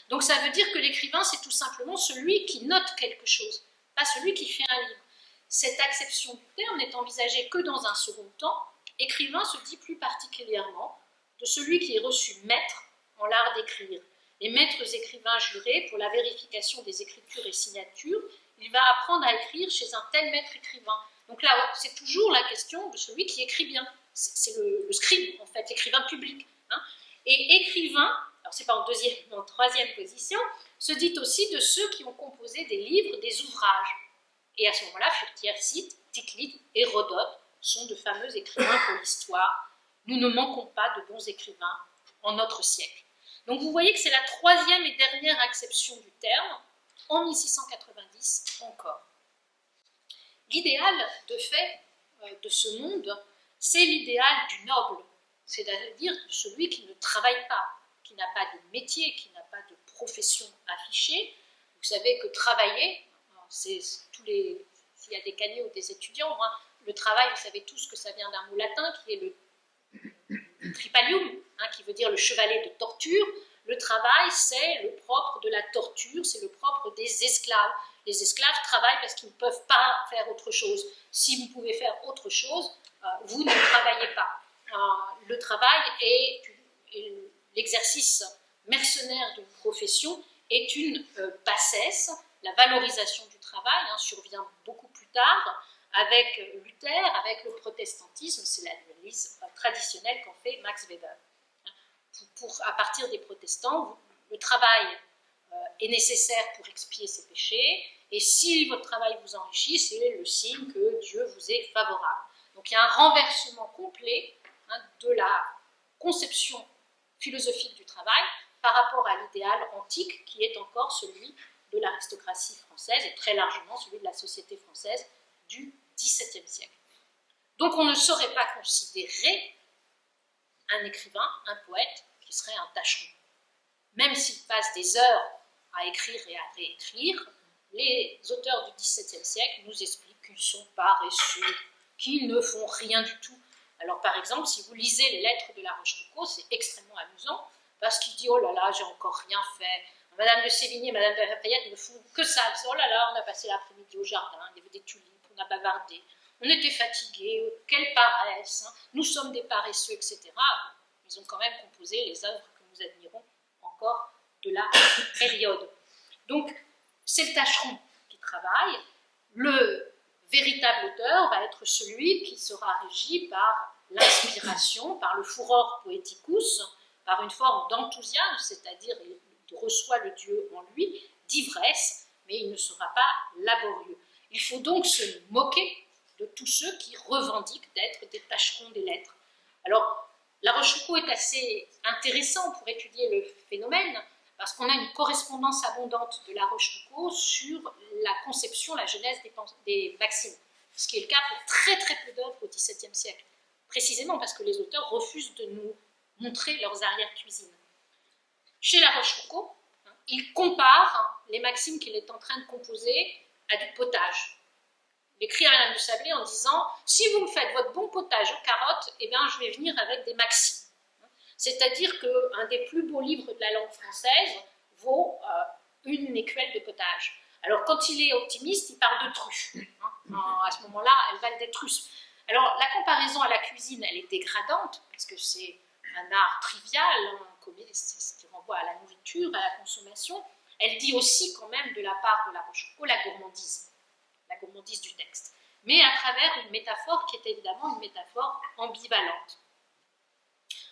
Donc ça veut dire que l'écrivain, c'est tout simplement celui qui note quelque chose, pas celui qui fait un livre. Cette acception du terme n'est envisagée que dans un second temps. Écrivain se dit plus particulièrement de celui qui est reçu maître en l'art d'écrire. Les maîtres écrivains jurés pour la vérification des écritures et signatures, il va apprendre à écrire chez un tel maître écrivain. Donc là, c'est toujours la question de celui qui écrit bien. C'est le scribe, en fait, l'écrivain public. Hein. Et écrivain, alors c'est pas en troisième position, se dit aussi de ceux qui ont composé des livres, des ouvrages. Et à ce moment-là, Furetière cite Tite-Live et Hérodote, sont de fameux écrivains pour l'histoire. Nous ne manquons pas de bons écrivains en notre siècle. Donc vous voyez que c'est la troisième et dernière acception du terme, en 1690 encore. L'idéal de fait de ce monde, c'est l'idéal du noble, c'est-à-dire de celui qui ne travaille pas, qui n'a pas de métier, qui n'a pas de profession affichée. Vous savez que travailler, c'est s'il y a des cagnots ou des étudiants, hein, le travail, vous savez tous que ça vient d'un mot latin qui est le tripalium, hein, qui veut dire le chevalet de torture. Le travail, c'est le propre de la torture, c'est le propre des esclaves. Les esclaves travaillent parce qu'ils ne peuvent pas faire autre chose. Si vous pouvez faire autre chose, vous ne travaillez pas. Le travail et l'exercice mercenaire d'une profession est une bassesse. La valorisation du travail survient beaucoup plus tard avec Luther, avec le protestantisme. C'est l'analyse traditionnelle qu'en fait Max Weber. À partir des protestants, le travail est nécessaire pour expier ses péchés, et si votre travail vous enrichit, c'est le signe que Dieu vous est favorable. Donc il y a un renversement complet de la conception philosophique du travail par rapport à l'idéal antique qui est encore celui de l'aristocratie française et très largement celui de la société française du XVIIe siècle. Donc on ne saurait pas considérer un écrivain, un poète, qui serait un tâcheron. Même s'il passe des heures à écrire et à réécrire, les auteurs du XVIIe siècle nous expliquent qu'ils sont paresseux, qu'ils ne font rien du tout. Alors par exemple, si vous lisez les lettres de La Rochefoucauld, c'est extrêmement amusant, parce qu'il dit « Oh là là, j'ai encore rien fait, Madame de Sévigné, Madame de Lafayette ne font que ça. Elles disent, oh là là, on a passé l'après-midi au jardin, il y avait des tulipes, on a bavardé, on était fatigués, quelle paresse, hein, nous sommes des paresseux, etc. Ils ont quand même composé les œuvres que nous admirons encore de la période. Donc, c'est le tâcheron qui travaille. Le véritable auteur va être celui qui sera régi par l'inspiration, par le furor poeticus, par une forme d'enthousiasme, c'est-à-dire il reçoit le Dieu en lui, d'ivresse, mais il ne sera pas laborieux. Il faut donc se moquer de tous ceux qui revendiquent d'être des tâcherons des lettres. Alors, La Rochefoucauld est assez intéressant pour étudier le phénomène, parce qu'on a une correspondance abondante de La Rochefoucauld sur la conception, la genèse des maximes, ce qui est le cas pour très très peu d'œuvres au XVIIe siècle, précisément parce que les auteurs refusent de nous montrer leurs arrière-cuisines. Chez La Rochefoucauld, il compare les maximes qu'il est en train de composer à du potage. Il écrit à Madame de Sablé en disant « Si vous me faites votre bon potage aux carottes, eh bien, je vais venir avec des maximes. » C'est-à-dire qu'un des plus beaux livres de la langue française vaut une écuelle de potage. Alors, quand il est optimiste, il parle de truffes. À ce moment-là, elles valent des truffes. Alors, la comparaison à la cuisine, elle est dégradante, parce que c'est un art trivial, c'est ce qui renvoie à la nourriture, à la consommation. Elle dit aussi, quand même, de la part de La Rochefoucauld, la gourmandise du texte, mais à travers une métaphore qui est évidemment une métaphore ambivalente.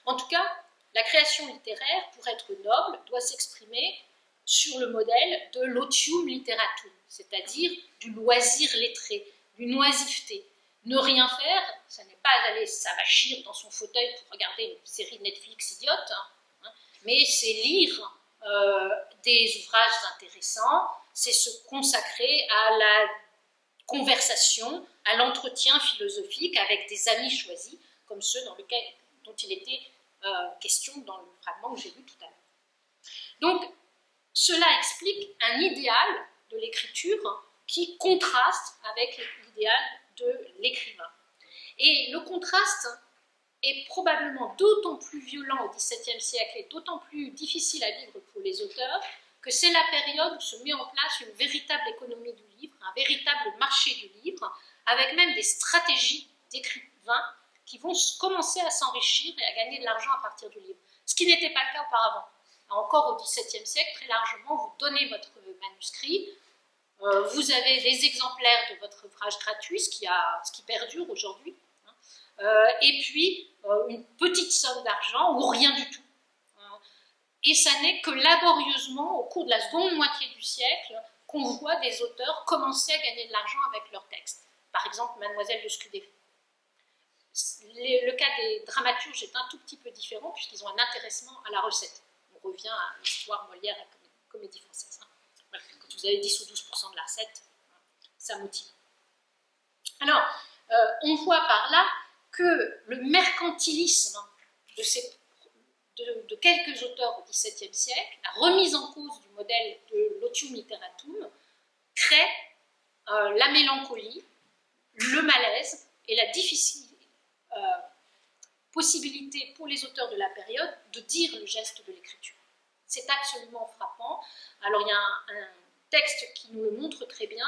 En tout cas, la création littéraire, pour être noble, doit s'exprimer sur le modèle de l'otium literatum, c'est-à-dire du loisir lettré, d'une oisiveté. Ne rien faire, ça n'est pas aller s'avachir dans son fauteuil pour regarder une série Netflix idiote, mais c'est lire des ouvrages intéressants, c'est se consacrer à la conversation, à l'entretien philosophique avec des amis choisis, comme ceux dont il était question dans le fragment que j'ai lu tout à l'heure. Donc, cela explique un idéal de l'écriture qui contraste avec l'idéal de l'écrivain. Et le contraste est probablement d'autant plus violent au XVIIe siècle et d'autant plus difficile à vivre pour les auteurs que c'est la période où se met en place une véritable économie du livre, un véritable marché du livre, avec même des stratégies d'écrivains qui vont commencer à s'enrichir et à gagner de l'argent à partir du livre, ce qui n'était pas le cas auparavant. Encore au XVIIe siècle, très largement, vous donnez votre manuscrit, vous avez des exemplaires de votre ouvrage gratuit, ce qui perdure aujourd'hui, et puis une petite somme d'argent ou rien du tout. Et ça n'est que laborieusement, au cours de la seconde moitié du siècle, qu'on voit des auteurs commencer à gagner de l'argent avec leurs textes. Par exemple, Mademoiselle de Scudéry. Le cas des dramaturges est un tout petit peu différent, puisqu'ils ont un intéressement à la recette. On revient à l'histoire Molière et à la comédie française. Voilà. Quand vous avez 10 ou 12% de la recette, ça motive. Alors, on voit par là que le mercantilisme de quelques auteurs au XVIIe siècle, la remise en cause du modèle de l'otium literatum, crée la mélancolie, le malaise et la difficile possibilité pour les auteurs de la période de dire le geste de l'écriture. C'est absolument frappant. Alors il y a un texte qui nous le montre très bien,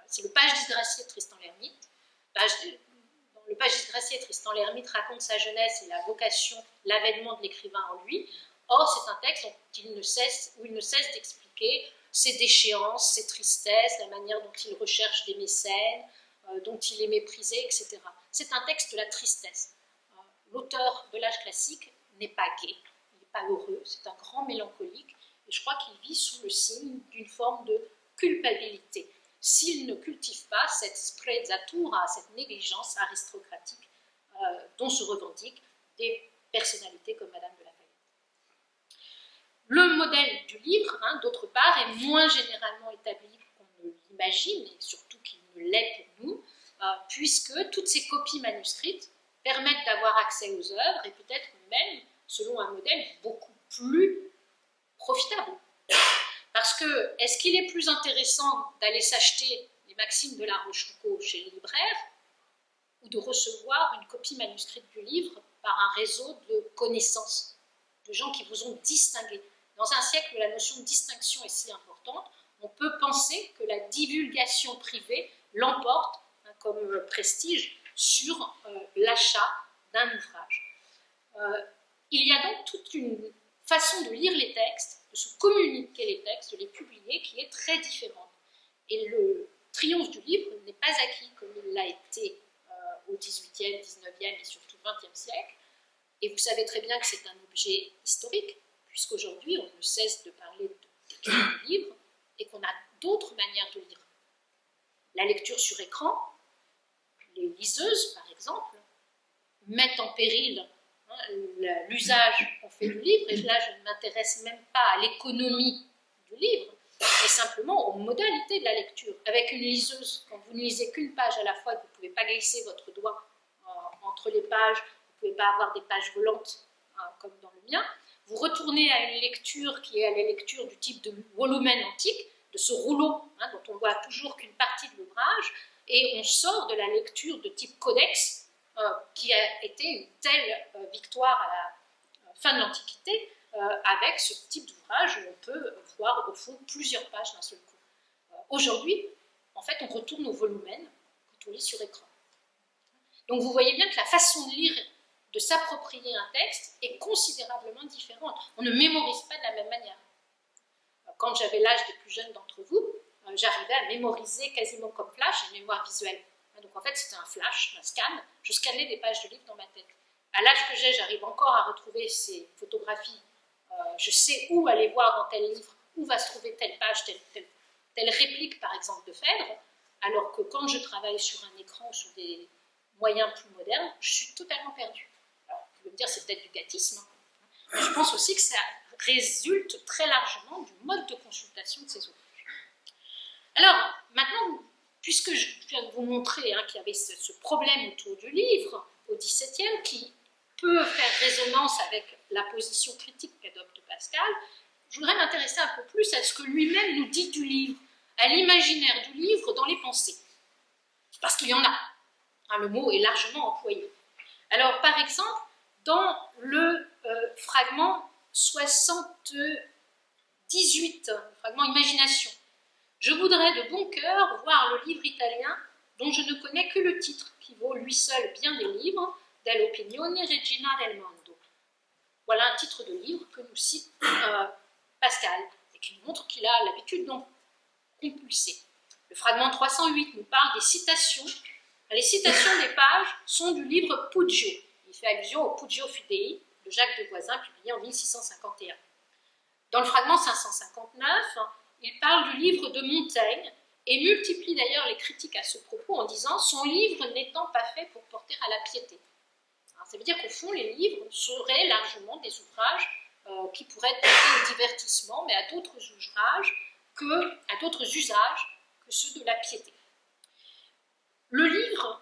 c'est le Page disgracié de Tristan l'Hermite. Dans le Page disgracié, Tristan l'Hermite raconte sa jeunesse et la vocation, l'avènement de l'écrivain en lui. Or, c'est un texte où il ne cesse d'expliquer ses déchéances, ses tristesses, la manière dont il recherche des mécènes, dont il est méprisé, etc. C'est un texte de la tristesse. L'auteur de l'âge classique n'est pas gai, il n'est pas heureux, c'est un grand mélancolique, et je crois qu'il vit sous le signe d'une forme de culpabilité, s'il ne cultive pas cette sprezzatura, cette négligence aristocratique dont se revendiquent des personnalités comme Madame de Lafayette. Le modèle du livre, d'autre part, est moins généralement établi qu'on ne l'imagine, et surtout qu'il ne l'est pour nous, puisque toutes ces copies manuscrites permettent d'avoir accès aux œuvres, et peut-être même selon un modèle beaucoup plus profitable. Parce que, est-ce qu'il est plus intéressant d'aller s'acheter les maximes de La Rochefoucauld chez les libraires, ou de recevoir une copie manuscrite du livre par un réseau de connaissances, de gens qui vous ont distingué? Dans un siècle où la notion de distinction est si importante, on peut penser que la divulgation privée l'emporte comme prestige sur l'achat d'un ouvrage. Il y a donc toute une façon de lire les textes, de se communiquer les textes, de les publier, qui est très différente. Et le triomphe du livre n'est pas acquis comme il l'a été au XVIIIe, XIXe et surtout XXe siècle. Et vous savez très bien que c'est un objet historique, puisqu'aujourd'hui on ne cesse de parler de livres et qu'on a d'autres manières de lire. La lecture sur écran, les liseuses par exemple, mettent en péril l'usage qu'on fait du livre, et là je ne m'intéresse même pas à l'économie du livre, mais simplement aux modalités de la lecture. Avec une liseuse, quand vous ne lisez qu'une page à la fois, vous ne pouvez pas glisser votre doigt entre les pages, vous ne pouvez pas avoir des pages volantes comme dans le mien, vous retournez à une lecture qui est à la lecture du type de volumen antique, de ce rouleau dont on voit toujours qu'une partie de l'ouvrage, et on sort de la lecture de type codex, qui a été une telle victoire à la fin de l'Antiquité, avec ce type d'ouvrage où on peut voir au fond plusieurs pages d'un seul coup. Aujourd'hui, en fait, on retourne au volumen quand on lit sur écran. Donc vous voyez bien que la façon de lire, de s'approprier un texte est considérablement différente. On ne mémorise pas de la même manière. Quand j'avais l'âge des plus jeunes d'entre vous, j'arrivais à mémoriser quasiment comme flash une mémoire visuelle. Donc en fait, c'était un flash, un scan. Je scannais des pages de livres dans ma tête. À l'âge que j'ai, j'arrive encore à retrouver ces photographies. Je sais où aller voir dans tel livre, où va se trouver telle page, telle réplique, par exemple, de Phèdre, alors que quand je travaille sur un écran ou sur des moyens plus modernes, je suis totalement perdue. Alors, vous pouvez me dire, c'est peut-être du gâtisme, mais je pense aussi que ça résulte très largement du mode de consultation de ces ouvrages. Alors, maintenant, puisque je viens de vous montrer qu'il y avait ce problème autour du livre au XVIIe, qui peut faire résonance avec la position critique qu'adopte Pascal, je voudrais m'intéresser un peu plus à ce que lui-même nous dit du livre, à l'imaginaire du livre dans les pensées. Parce qu'il y en a. Le mot est largement employé. Alors, par exemple, dans le fragment 78, le fragment Imagination, je voudrais de bon cœur voir le livre italien dont je ne connais que le titre, qui vaut lui seul bien des livres, Dell'opinione regina del mondo. Voilà un titre de livre que nous cite Pascal, et qui nous montre qu'il a l'habitude d'en compulser. Le fragment 308 nous parle des citations. Les citations des pages sont du livre Puggio. Il fait allusion au Puggio Fidei de Jacques de Voisin, publié en 1651. Dans le fragment 559, il parle du livre de Montaigne et multiplie d'ailleurs les critiques à ce propos en disant « son livre n'étant pas fait pour porter à la piété ». Ça veut dire qu'au fond, les livres seraient largement des ouvrages qui pourraient être portés au divertissement, mais à d'autres usages que ceux de la piété. Le livre,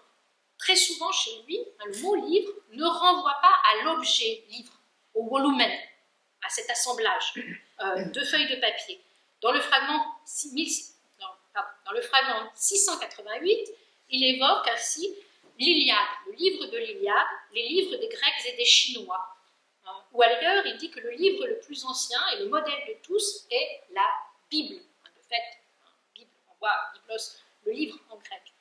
très souvent chez lui, le mot livre ne renvoie pas à l'objet livre, au volumen, à cet assemblage de feuilles de papier. Dans le fragment 688, il évoque ainsi l'Iliade, le livre de l'Iliade, les livres des Grecs et des Chinois. Ou ailleurs, il dit que le livre le plus ancien et le modèle de tous est la Bible. De fait, Bible, on voit Biblos, le livre en grec.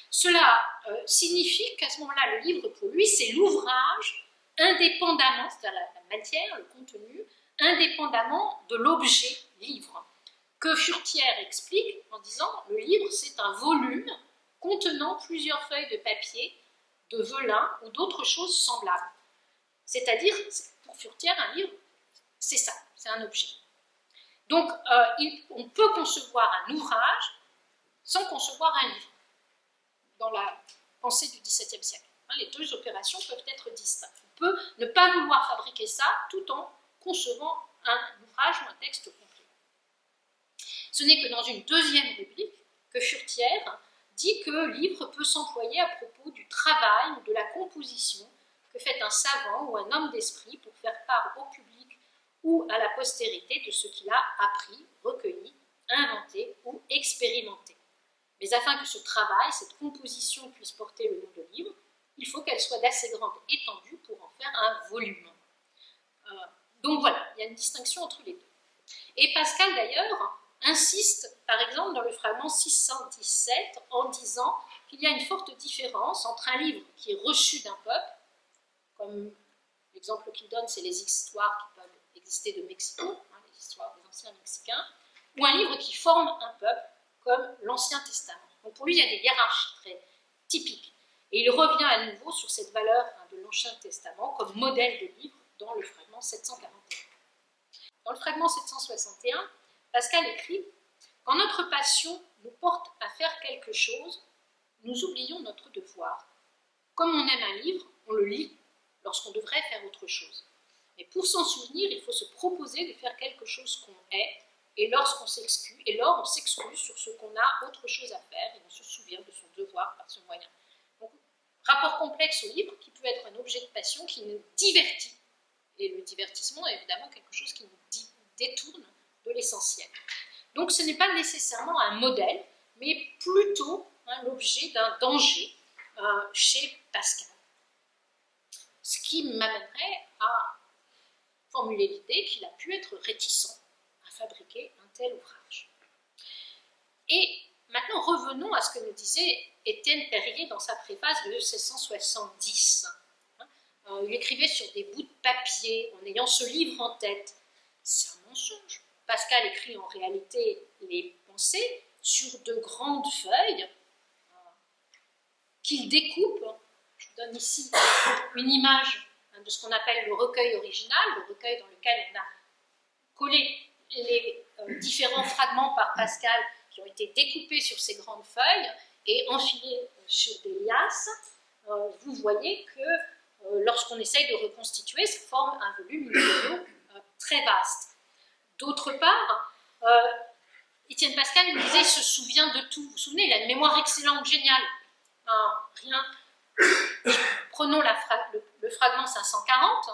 Cela signifie qu'à ce moment-là, le livre, pour lui, c'est l'ouvrage indépendamment, c'est-à-dire la matière, le contenu, indépendamment de l'objet livre, que Furetière explique en disant le livre, c'est un volume contenant plusieurs feuilles de papier, de velin ou d'autres choses semblables. C'est-à-dire, pour Furetière, un livre, c'est ça, c'est un objet. Donc, on peut concevoir un ouvrage sans concevoir un livre, dans la pensée du XVIIe siècle. Les deux opérations peuvent être distinctes. On peut ne pas vouloir fabriquer ça tout en concevant un ouvrage ou un texte complet. Ce n'est que dans une deuxième rubrique que Furetière dit que le livre peut s'employer à propos du travail ou de la composition que fait un savant ou un homme d'esprit pour faire part au public ou à la postérité de ce qu'il a appris, recueilli, inventé ou expérimenté. Mais afin que ce travail, cette composition puisse porter le nom de livre, il faut qu'elle soit d'assez grande étendue pour en faire un volume. Donc voilà, il y a une distinction entre les deux. Et Pascal, d'ailleurs, insiste, par exemple, dans le fragment 617, en disant qu'il y a une forte différence entre un livre qui est reçu d'un peuple, comme l'exemple qu'il donne, c'est les histoires qui peuvent exister de Mexico, les histoires des anciens Mexicains, ou un livre qui forme un peuple, comme l'Ancien Testament. Donc pour lui, il y a des hiérarchies très typiques. Et il revient à nouveau sur cette valeur de l'Ancien Testament comme modèle de livre dans le fragment 741. Dans le fragment 761, Pascal écrit « Quand notre passion nous porte à faire quelque chose, nous oublions notre devoir. Comme on aime un livre, on le lit lorsqu'on devrait faire autre chose. Mais pour s'en souvenir, il faut se proposer de faire quelque chose qu'on est, et lorsqu'on s'excuse, on s'excuse sur ce qu'on a autre chose à faire, et on se souvient de son devoir par ce moyen. » Donc, rapport complexe au livre, qui peut être un objet de passion qui nous divertit. Et le divertissement est évidemment quelque chose qui nous détourne de l'essentiel. Donc ce n'est pas nécessairement un modèle, mais plutôt l'objet d'un danger chez Pascal. Ce qui m'amènerait à formuler l'idée qu'il a pu être réticent à fabriquer un tel ouvrage. Et maintenant revenons à ce que nous disait Étienne Perrier dans sa préface de 1670. Il écrivait sur des bouts de papier en ayant ce livre en tête. C'est un mensonge. Pascal écrit en réalité les pensées sur de grandes feuilles qu'il découpe. Je vous donne ici une image de ce qu'on appelle le recueil original, le recueil dans lequel on a collé les différents fragments par Pascal qui ont été découpés sur ces grandes feuilles et enfilés sur des liasses. Vous voyez que lorsqu'on essaye de reconstituer, ça forme un volume vidéo très vaste. D'autre part, Étienne Pascal nous disait, il se souvient de tout. Vous vous souvenez, il a une mémoire excellente, géniale. Prenons le fragment 540.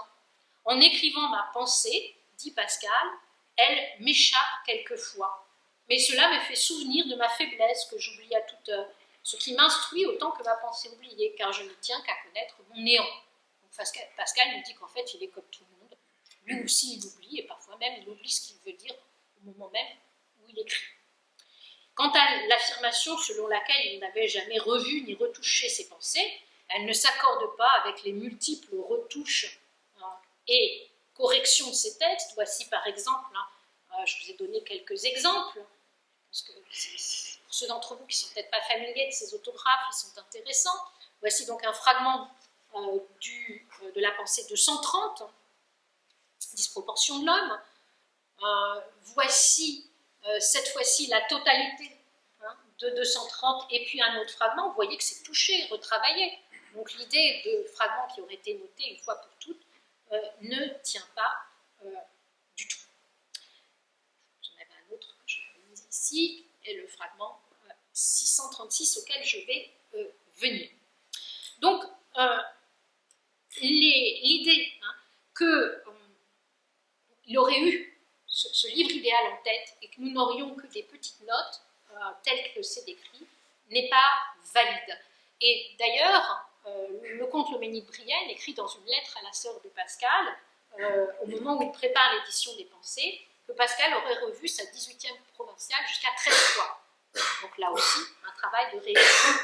En écrivant ma pensée, dit Pascal, elle m'échappe quelquefois. Mais cela me fait souvenir de ma faiblesse que j'oublie à toute heure, ce qui m'instruit autant que ma pensée oubliée, car je ne tiens qu'à connaître mon néant. Donc Pascal nous dit qu'en fait, il est comme tout le monde. Lui aussi, il oublie, et parfois même, il oublie ce qu'il veut dire au moment même où il écrit. Quant à l'affirmation selon laquelle il n'avait jamais revu ni retouché ses pensées, elle ne s'accorde pas avec les multiples retouches et corrections de ses textes. Voici par exemple, je vous ai donné quelques exemples, parce que pour ceux d'entre vous qui ne sont peut-être pas familiers de ces autographes, ils sont intéressants. Voici donc un fragment de la pensée 230, Disproportion de l'homme. Voici cette fois-ci la totalité de 230 et puis un autre fragment. Vous voyez que c'est touché, retravaillé. Donc l'idée de fragments qui auraient été notés une fois pour toutes ne tient pas du tout. J'en avais un autre que je vais mettre ici, et le fragment 636 auquel je vais venir. Donc l'idée qu'il aurait eu ce livre idéal en tête et que nous n'aurions que des petites notes telles que c'est décrit n'est pas valide. Et d'ailleurs, le comte Loménie de Brienne écrit dans une lettre à la sœur de Pascal, au moment où il prépare l'édition des Pensées, que Pascal aurait revu sa 18e provinciale jusqu'à 13 fois. Donc là aussi, un travail de réécriture.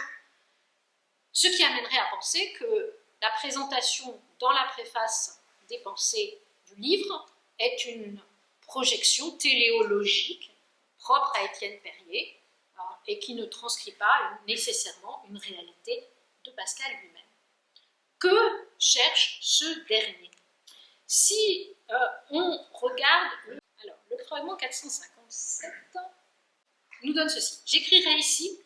Ce qui amènerait à penser que la présentation dans la préface des Pensées du livre est une projection téléologique propre à Étienne Perrier et qui ne transcrit pas nécessairement une réalité de Pascal lui-même. Que cherche ce dernier? Si on regarde le fragment 457 nous donne ceci. J'écrirai ici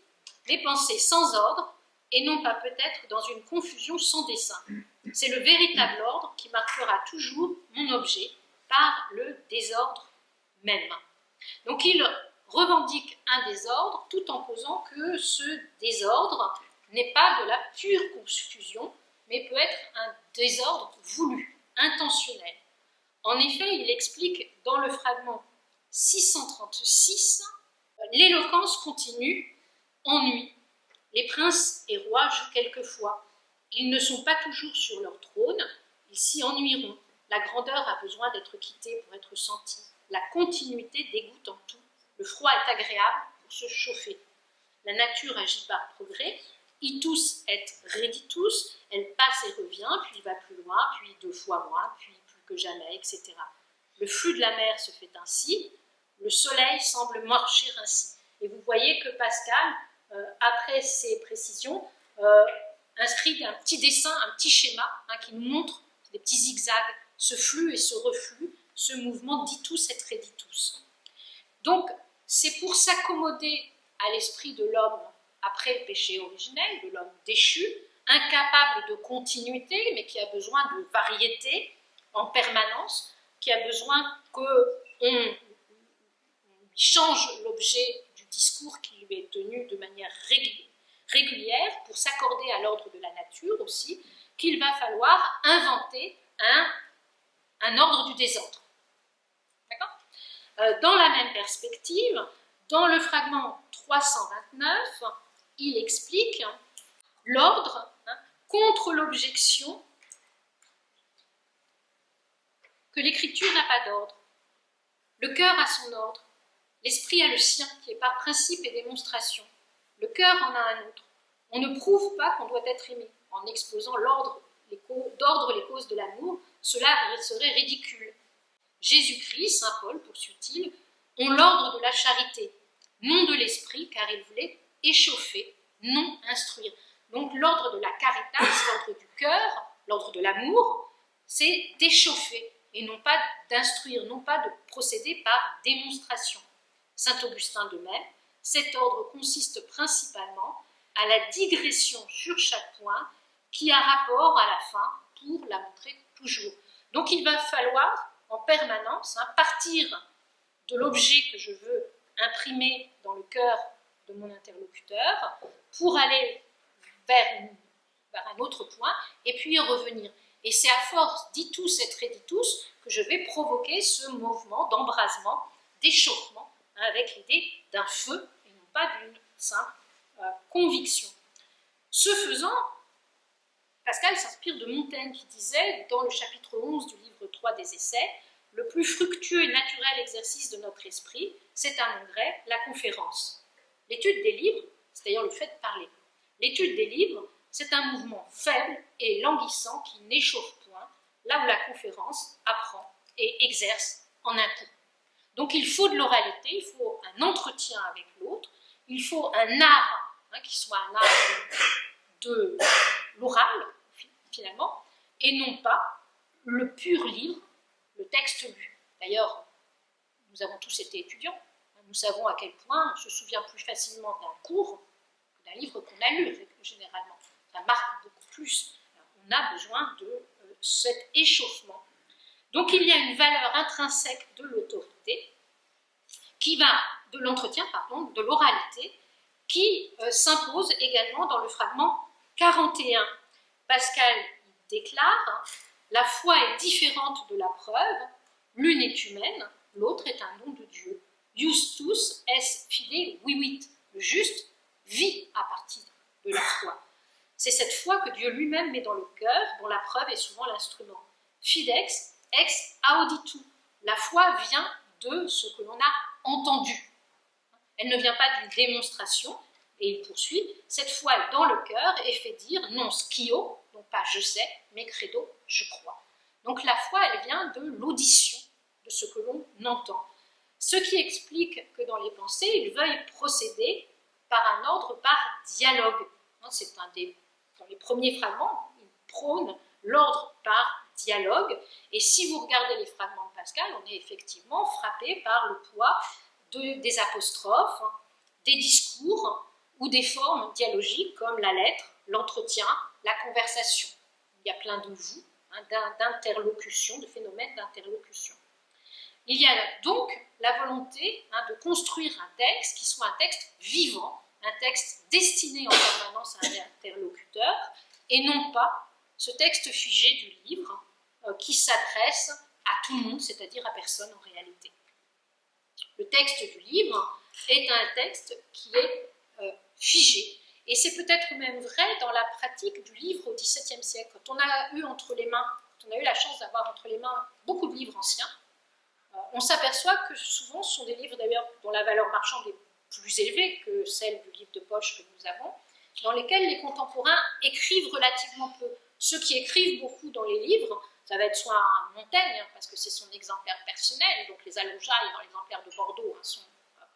mes pensées sans ordre et non pas peut-être dans une confusion sans dessein. C'est le véritable ordre qui marquera toujours mon objet par le désordre même. Donc il revendique un désordre tout en posant que ce désordre n'est pas de la pure confusion, mais peut être un désordre voulu, intentionnel. En effet, il explique dans le fragment 636, l'éloquence continue, ennuie. Les princes et rois jouent quelquefois. Ils ne sont pas toujours sur leur trône, ils s'y ennuieront. La grandeur a besoin d'être quittée pour être sentie. la continuité dégoûte en tout. Le froid est agréable pour se chauffer. La nature agit par progrès. Itus et reditus, elle passe et revient, puis va plus loin, puis 2 fois moins, puis plus que jamais, etc. Le flux de la mer se fait ainsi, le soleil semble marcher ainsi. Et vous voyez que Pascal, après ces précisions, inscrit un petit dessin, un petit schéma qui nous montre des petits zigzags, ce flux et ce reflux, ce mouvement ditus et reditus. Donc, c'est pour s'accommoder à l'esprit de l'homme après le péché originel, de l'homme déchu, incapable de continuité, mais qui a besoin de variété en permanence, qui a besoin qu'on change l'objet du discours qui lui est tenu de manière régulière pour s'accorder à l'ordre de la nature aussi, qu'il va falloir inventer un ordre du désordre. D'accord ? Dans la même perspective, dans le fragment 329, il explique l'ordre contre l'objection que l'écriture n'a pas d'ordre. Le cœur a son ordre, l'esprit a le sien, qui est par principe et démonstration. Le cœur en a un autre. On ne prouve pas qu'on doit être aimé. En exposant d'ordre les causes de l'amour, cela serait ridicule. Jésus-Christ, saint Paul, poursuit-il, ont l'ordre de la charité, non de l'esprit, car il voulait échauffer, non instruire. Donc l'ordre de la caritas, l'ordre du cœur, l'ordre de l'amour, c'est d'échauffer, et non pas d'instruire, non pas de procéder par démonstration. Saint Augustin de même, cet ordre consiste principalement à la digression sur chaque point qui a rapport à la fin pour la montrer toujours. Donc il va falloir en permanence partir de l'objet que je veux imprimer dans le cœur de mon interlocuteur pour aller vers un autre point et puis y revenir. Et c'est à force ditus et reditus que je vais provoquer ce mouvement d'embrasement, d'échauffement, avec l'idée d'un feu et non pas d'une simple conviction. Ce faisant, Pascal s'inspire de Montaigne qui disait, dans le chapitre 11 du livre 3 des Essais, « Le plus fructueux et naturel exercice de notre esprit, c'est un mot grec, la conférence. L'étude des livres, c'est d'ailleurs le fait de parler. L'étude des livres, c'est un mouvement faible et languissant qui n'échauffe point, là où la conférence apprend et exerce en un coup. Donc il faut de l'oralité, il faut un entretien avec l'autre, il faut un art qui soit un art de l'oral, finalement, et non pas le pur livre, le texte lu. D'ailleurs, nous avons tous été étudiants, nous savons à quel point on se souvient plus facilement d'un cours que d'un livre qu'on a lu, généralement. Ça marque beaucoup plus. On a besoin de cet échauffement. Donc il y a une valeur intrinsèque de l'autorité, qui va de l'entretien, de l'oralité, qui s'impose également dans le fragment 41. Pascal déclare « La foi est différente de la preuve, l'une est humaine, l'autre est un don de Dieu. Justus es fide vivit » Le juste vit à partir de la foi. C'est cette foi que Dieu lui-même met dans le cœur, dont la preuve est souvent l'instrument. Fidex ex auditu. La foi vient de ce que l'on a entendu. Elle ne vient pas d'une démonstration, et il poursuit, cette foi est dans le cœur et fait dire non scio, donc pas je sais, mais credo, je crois. Donc la foi, elle vient de l'audition de ce que l'on entend. Ce qui explique que dans les pensées, il veuille procéder par un ordre, par dialogue. C'est dans les premiers fragments, il prône l'ordre par dialogue, et si vous regardez les fragments de Pascal, on est effectivement frappé par le poids des apostrophes, des discours ou des formes dialogiques comme la lettre, l'entretien, la conversation. Il y a plein de vous, d'interlocution, de phénomènes d'interlocution. Il y a donc la volonté de construire un texte qui soit un texte vivant, un texte destiné en permanence à un interlocuteur, et non pas ce texte figé du livre qui s'adresse à tout le monde, c'est-à-dire à personne en réalité. Le texte du livre est un texte qui est figé. Et c'est peut-être même vrai dans la pratique du livre au XVIIe siècle. Quand on a eu la chance d'avoir entre les mains beaucoup de livres anciens, On s'aperçoit que souvent ce sont des livres d'ailleurs dont la valeur marchande est plus élevée que celle du livre de poche que nous avons, dans lesquels les contemporains écrivent relativement peu. Ceux qui écrivent beaucoup dans les livres, ça va être soit Montaigne, parce que c'est son exemplaire personnel, donc les allongeailles dans l'exemplaire de Bordeaux sont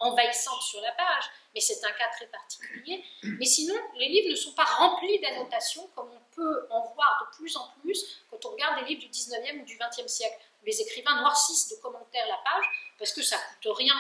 envahissantes sur la page, mais c'est un cas très particulier. Mais sinon, les livres ne sont pas remplis d'annotations comme on peut en voir de plus en plus quand on regarde des livres du 19e ou du 20e siècle. Les écrivains noircissent de commentaires la page parce que ça ne coûte rien.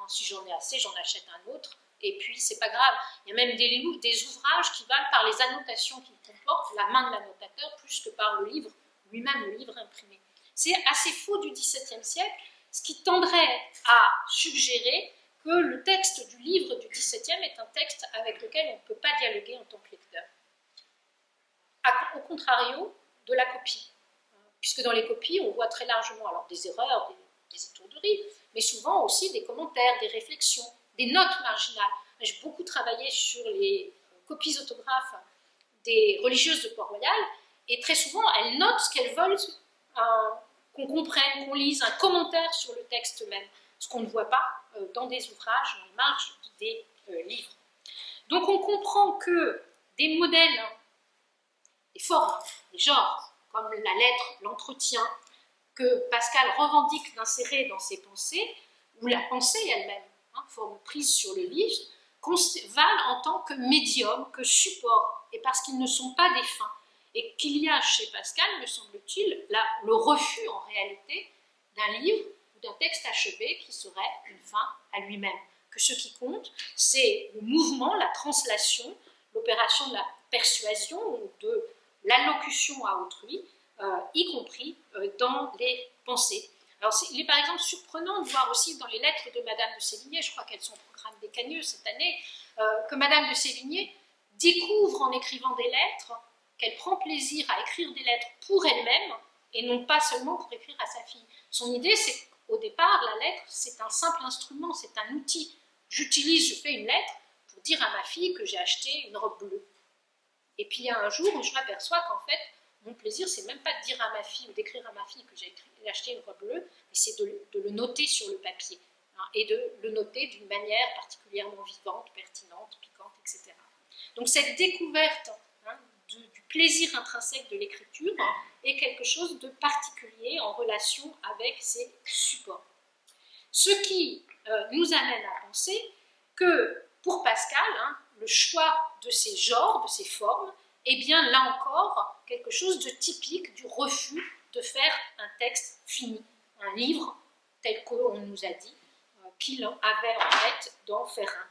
Si j'en ai assez, j'en achète un autre. Et puis, c'est pas grave. Il y a même des ouvrages qui valent par les annotations qu'ils comportent, la main de l'annotateur, plus que par le livre lui-même, le livre imprimé. C'est assez faux du XVIIe siècle, ce qui tendrait à suggérer que le texte du livre du XVIIe est un texte avec lequel on ne peut pas dialoguer en tant que lecteur. Au contrario de la copie. Puisque dans les copies, on voit très largement alors des erreurs, des étourderies, mais souvent aussi des commentaires, des réflexions, des notes marginales. J'ai beaucoup travaillé sur les copies autographes des religieuses de Port-Royal, et très souvent, elles notent ce qu'elles veulent qu'on comprenne, qu'on lise, un commentaire sur le texte même, ce qu'on ne voit pas dans des ouvrages, dans les marges des livres. Donc on comprend que des modèles, des formes, des genres, comme la lettre, l'entretien, que Pascal revendique d'insérer dans ses pensées, ou la pensée elle-même, forme prise sur le livre, valent en tant que médium, que support, et parce qu'ils ne sont pas des fins. Et qu'il y a chez Pascal, me semble-t-il, le refus en réalité d'un livre ou d'un texte achevé qui serait une fin à lui-même. Que ce qui compte, c'est le mouvement, la translation, l'opération de la persuasion ou de l'allocution à autrui, y compris dans les pensées. Alors, il est par exemple surprenant de voir aussi dans les lettres de Madame de Sévigné, je crois qu'elles sont au programme des Cagneux cette année, que Madame de Sévigné découvre en écrivant des lettres qu'elle prend plaisir à écrire des lettres pour elle-même et non pas seulement pour écrire à sa fille. Son idée, c'est qu'au départ, la lettre, c'est un simple instrument, c'est un outil. Je fais une lettre pour dire à ma fille que j'ai acheté une robe bleue. Et puis il y a un jour où je m'aperçois qu'en fait, mon plaisir, c'est même pas de dire à ma fille ou d'écrire à ma fille que j'ai acheté une robe bleue, mais c'est de le noter sur le papier, et de le noter d'une manière particulièrement vivante, pertinente, piquante, etc. Donc cette découverte du plaisir intrinsèque de l'écriture est quelque chose de particulier en relation avec ses supports. Ce qui nous amène à penser que pour Pascal, le choix de ces genres, de ces formes, est bien là encore quelque chose de typique du refus de faire un texte fini, un livre tel qu'on nous a dit qu'il avait en tête d'en faire un.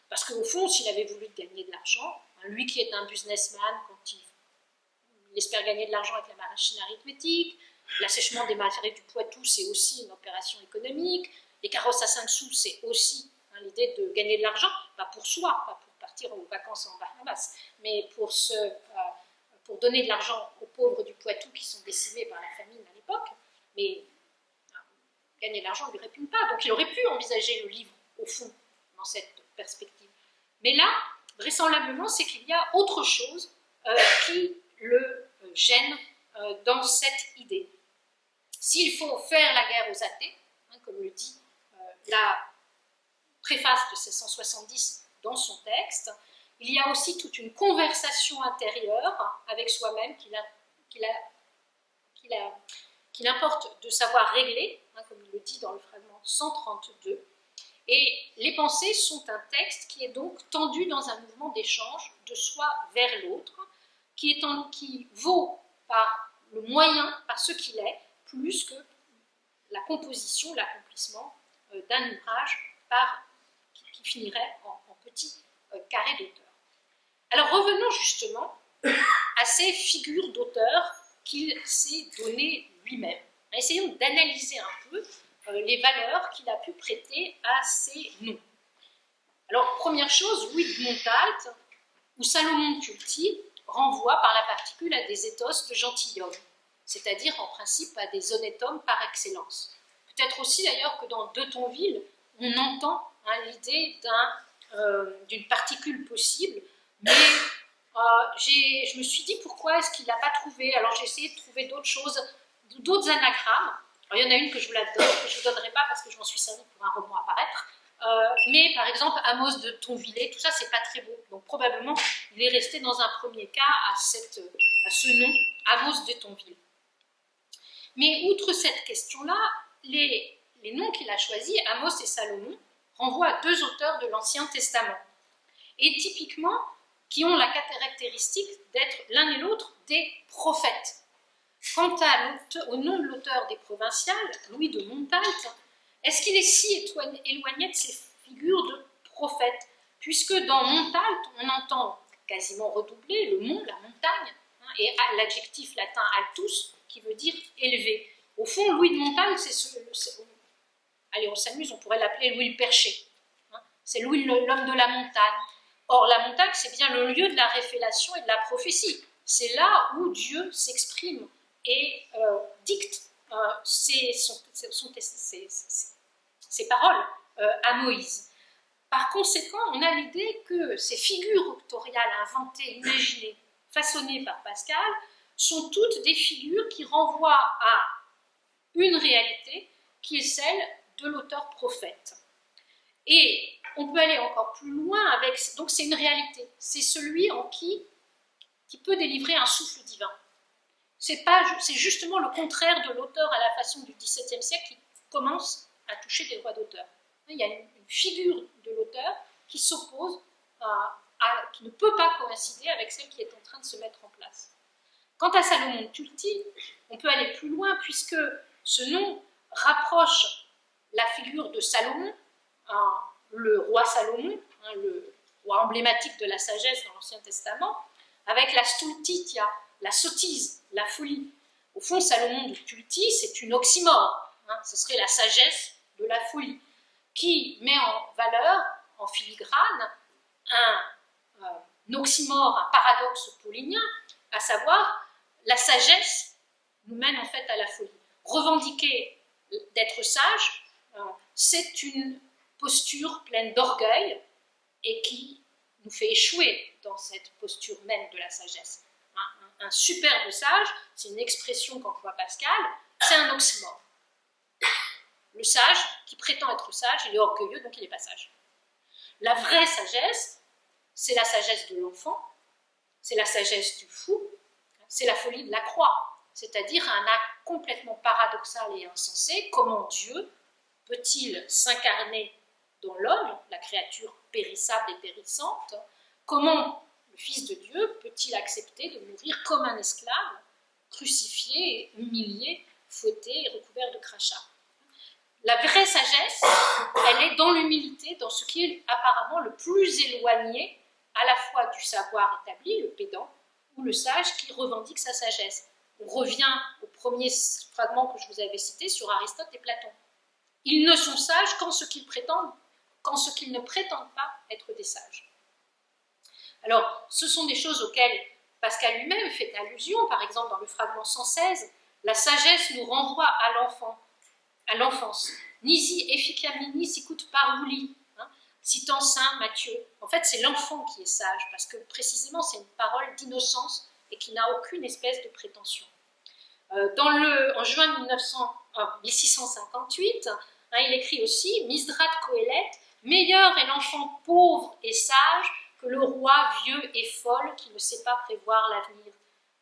Parce qu'au fond, s'il avait voulu gagner de l'argent, lui qui est un businessman, quand il espère gagner de l'argent avec la machine arithmétique, l'assèchement des marais du Poitou, c'est aussi une opération économique, les carrosses à 5 sous, c'est aussi l'idée de gagner de l'argent, pas pour soi, pas pour partir aux vacances en Bahamas, mais pour donner de l'argent aux pauvres du Poitou qui sont décimés par la famine à l'époque. Mais gagner de l'argent ne lui répugne pas, donc il aurait pu envisager le livre, au fond, dans cette perspective. Mais là, vraisemblablement, c'est qu'il y a autre chose qui le gêne dans cette idée. S'il faut faire la guerre aux athées, comme le dit la préface de 1670 dans son texte, il y a aussi toute une conversation intérieure avec soi-même qu'il importe de savoir régler, comme il le dit dans le fragment 132. Et les pensées sont un texte qui est donc tendu dans un mouvement d'échange de soi vers l'autre, qui vaut par le moyen, par ce qu'il est, plus que la composition, l'accomplissement d'un ouvrage qui finirait en petit carré d'auteur. Alors revenons justement à ces figures d'auteur qu'il s'est données lui-même. Essayons d'analyser un peu les valeurs qu'il a pu prêter à ces noms. Alors, première chose, Louis de Montalt ou Salomon de Culty renvoie par la particule à des éthos de gentilhomme, c'est-à-dire en principe à des honnêtes hommes par excellence. Peut-être aussi d'ailleurs que dans De Tonville, on entend l'idée d'une particule possible, mais je me suis dit pourquoi est-ce qu'il n'a pas trouvé. Alors j'ai essayé de trouver d'autres choses, d'autres anagrammes. Alors, il y en a une que je ne vous donnerai pas parce que je m'en suis servie pour un roman à paraître. Mais par exemple, Amos de Tonvillers, tout ça, c'est pas très beau. Donc probablement, il est resté dans un premier cas à ce nom, Amos de Tonville. Mais outre cette question-là, les noms qu'il a choisis, Amos et Salomon, renvoient à deux auteurs de l'Ancien Testament. Et typiquement, qui ont la caractéristique d'être l'un et l'autre des prophètes. Quant au nom de l'auteur des Provinciales, Louis de Montalt, est-ce qu'il est si éloigné de ces figures de prophètes? Puisque dans Montalt, on entend quasiment redoubler le mont, la montagne, et l'adjectif latin altus, qui veut dire élevé. Au fond, Louis de Montalt, allez, on s'amuse, on pourrait l'appeler Louis le Perché. C'est Louis l'homme de la montagne. Or, la montagne, c'est bien le lieu de la révélation et de la prophétie. C'est là où Dieu s'exprime et dicte ses paroles à Moïse. Par conséquent, on a l'idée que ces figures octoriales inventées, imaginées, façonnées par Pascal, sont toutes des figures qui renvoient à une réalité qui est celle de l'auteur prophète. Et on peut aller encore plus loin avec... Donc c'est une réalité, c'est celui en qui peut délivrer un souffle divin. C'est justement le contraire de l'auteur à la façon du XVIIe siècle qui commence à toucher des droits d'auteur. Il y a une figure de l'auteur qui s'oppose, qui ne peut pas coïncider avec celle qui est en train de se mettre en place. Quant à Salomon Tulti, on peut aller plus loin puisque ce nom rapproche la figure de Salomon, le roi Salomon, le roi emblématique de la sagesse dans l'Ancien Testament, avec la stultitia, la sottise, la folie. Au fond, Salomon de Tulti, c'est une oxymore, ce serait la sagesse de la folie, qui met en valeur, en filigrane, un oxymore, un paradoxe paulinien, à savoir la sagesse nous mène en fait à la folie. Revendiquer d'être sage, c'est une posture pleine d'orgueil et qui nous fait échouer dans cette posture même de la sagesse. Un superbe sage, c'est une expression qu'emploie Pascal, c'est un oxymore. Le sage, qui prétend être sage, il est orgueilleux, donc il n'est pas sage. La vraie sagesse, c'est la sagesse de l'enfant, c'est la sagesse du fou, c'est la folie de la croix, c'est-à-dire un acte complètement paradoxal et insensé. Comment Dieu peut-il s'incarner dans l'homme, la créature périssable et périssante? Comment le Fils de Dieu peut-il accepter de mourir comme un esclave, crucifié, humilié, fouetté et recouvert de crachats? La vraie sagesse, elle est dans l'humilité, dans ce qui est apparemment le plus éloigné à la fois du savoir établi, le pédant, ou le sage qui revendique sa sagesse. On revient au premier fragment que je vous avais cité sur Aristote et Platon. Ils ne sont sages qu'en ce qu'ils ne prétendent pas être des sages. Alors, ce sont des choses auxquelles Pascal lui-même fait allusion, par exemple dans le fragment 116, la sagesse nous renvoie à l'enfance. Nisi efficamini sicut parvuli, citant saint Matthieu. En fait, c'est l'enfant qui est sage, parce que précisément, c'est une parole d'innocence et qui n'a aucune espèce de prétention. En juin 1658, il écrit aussi, Misdrat Coëlette, meilleur est l'enfant pauvre et sage que le roi vieux et folle qui ne sait pas prévoir l'avenir.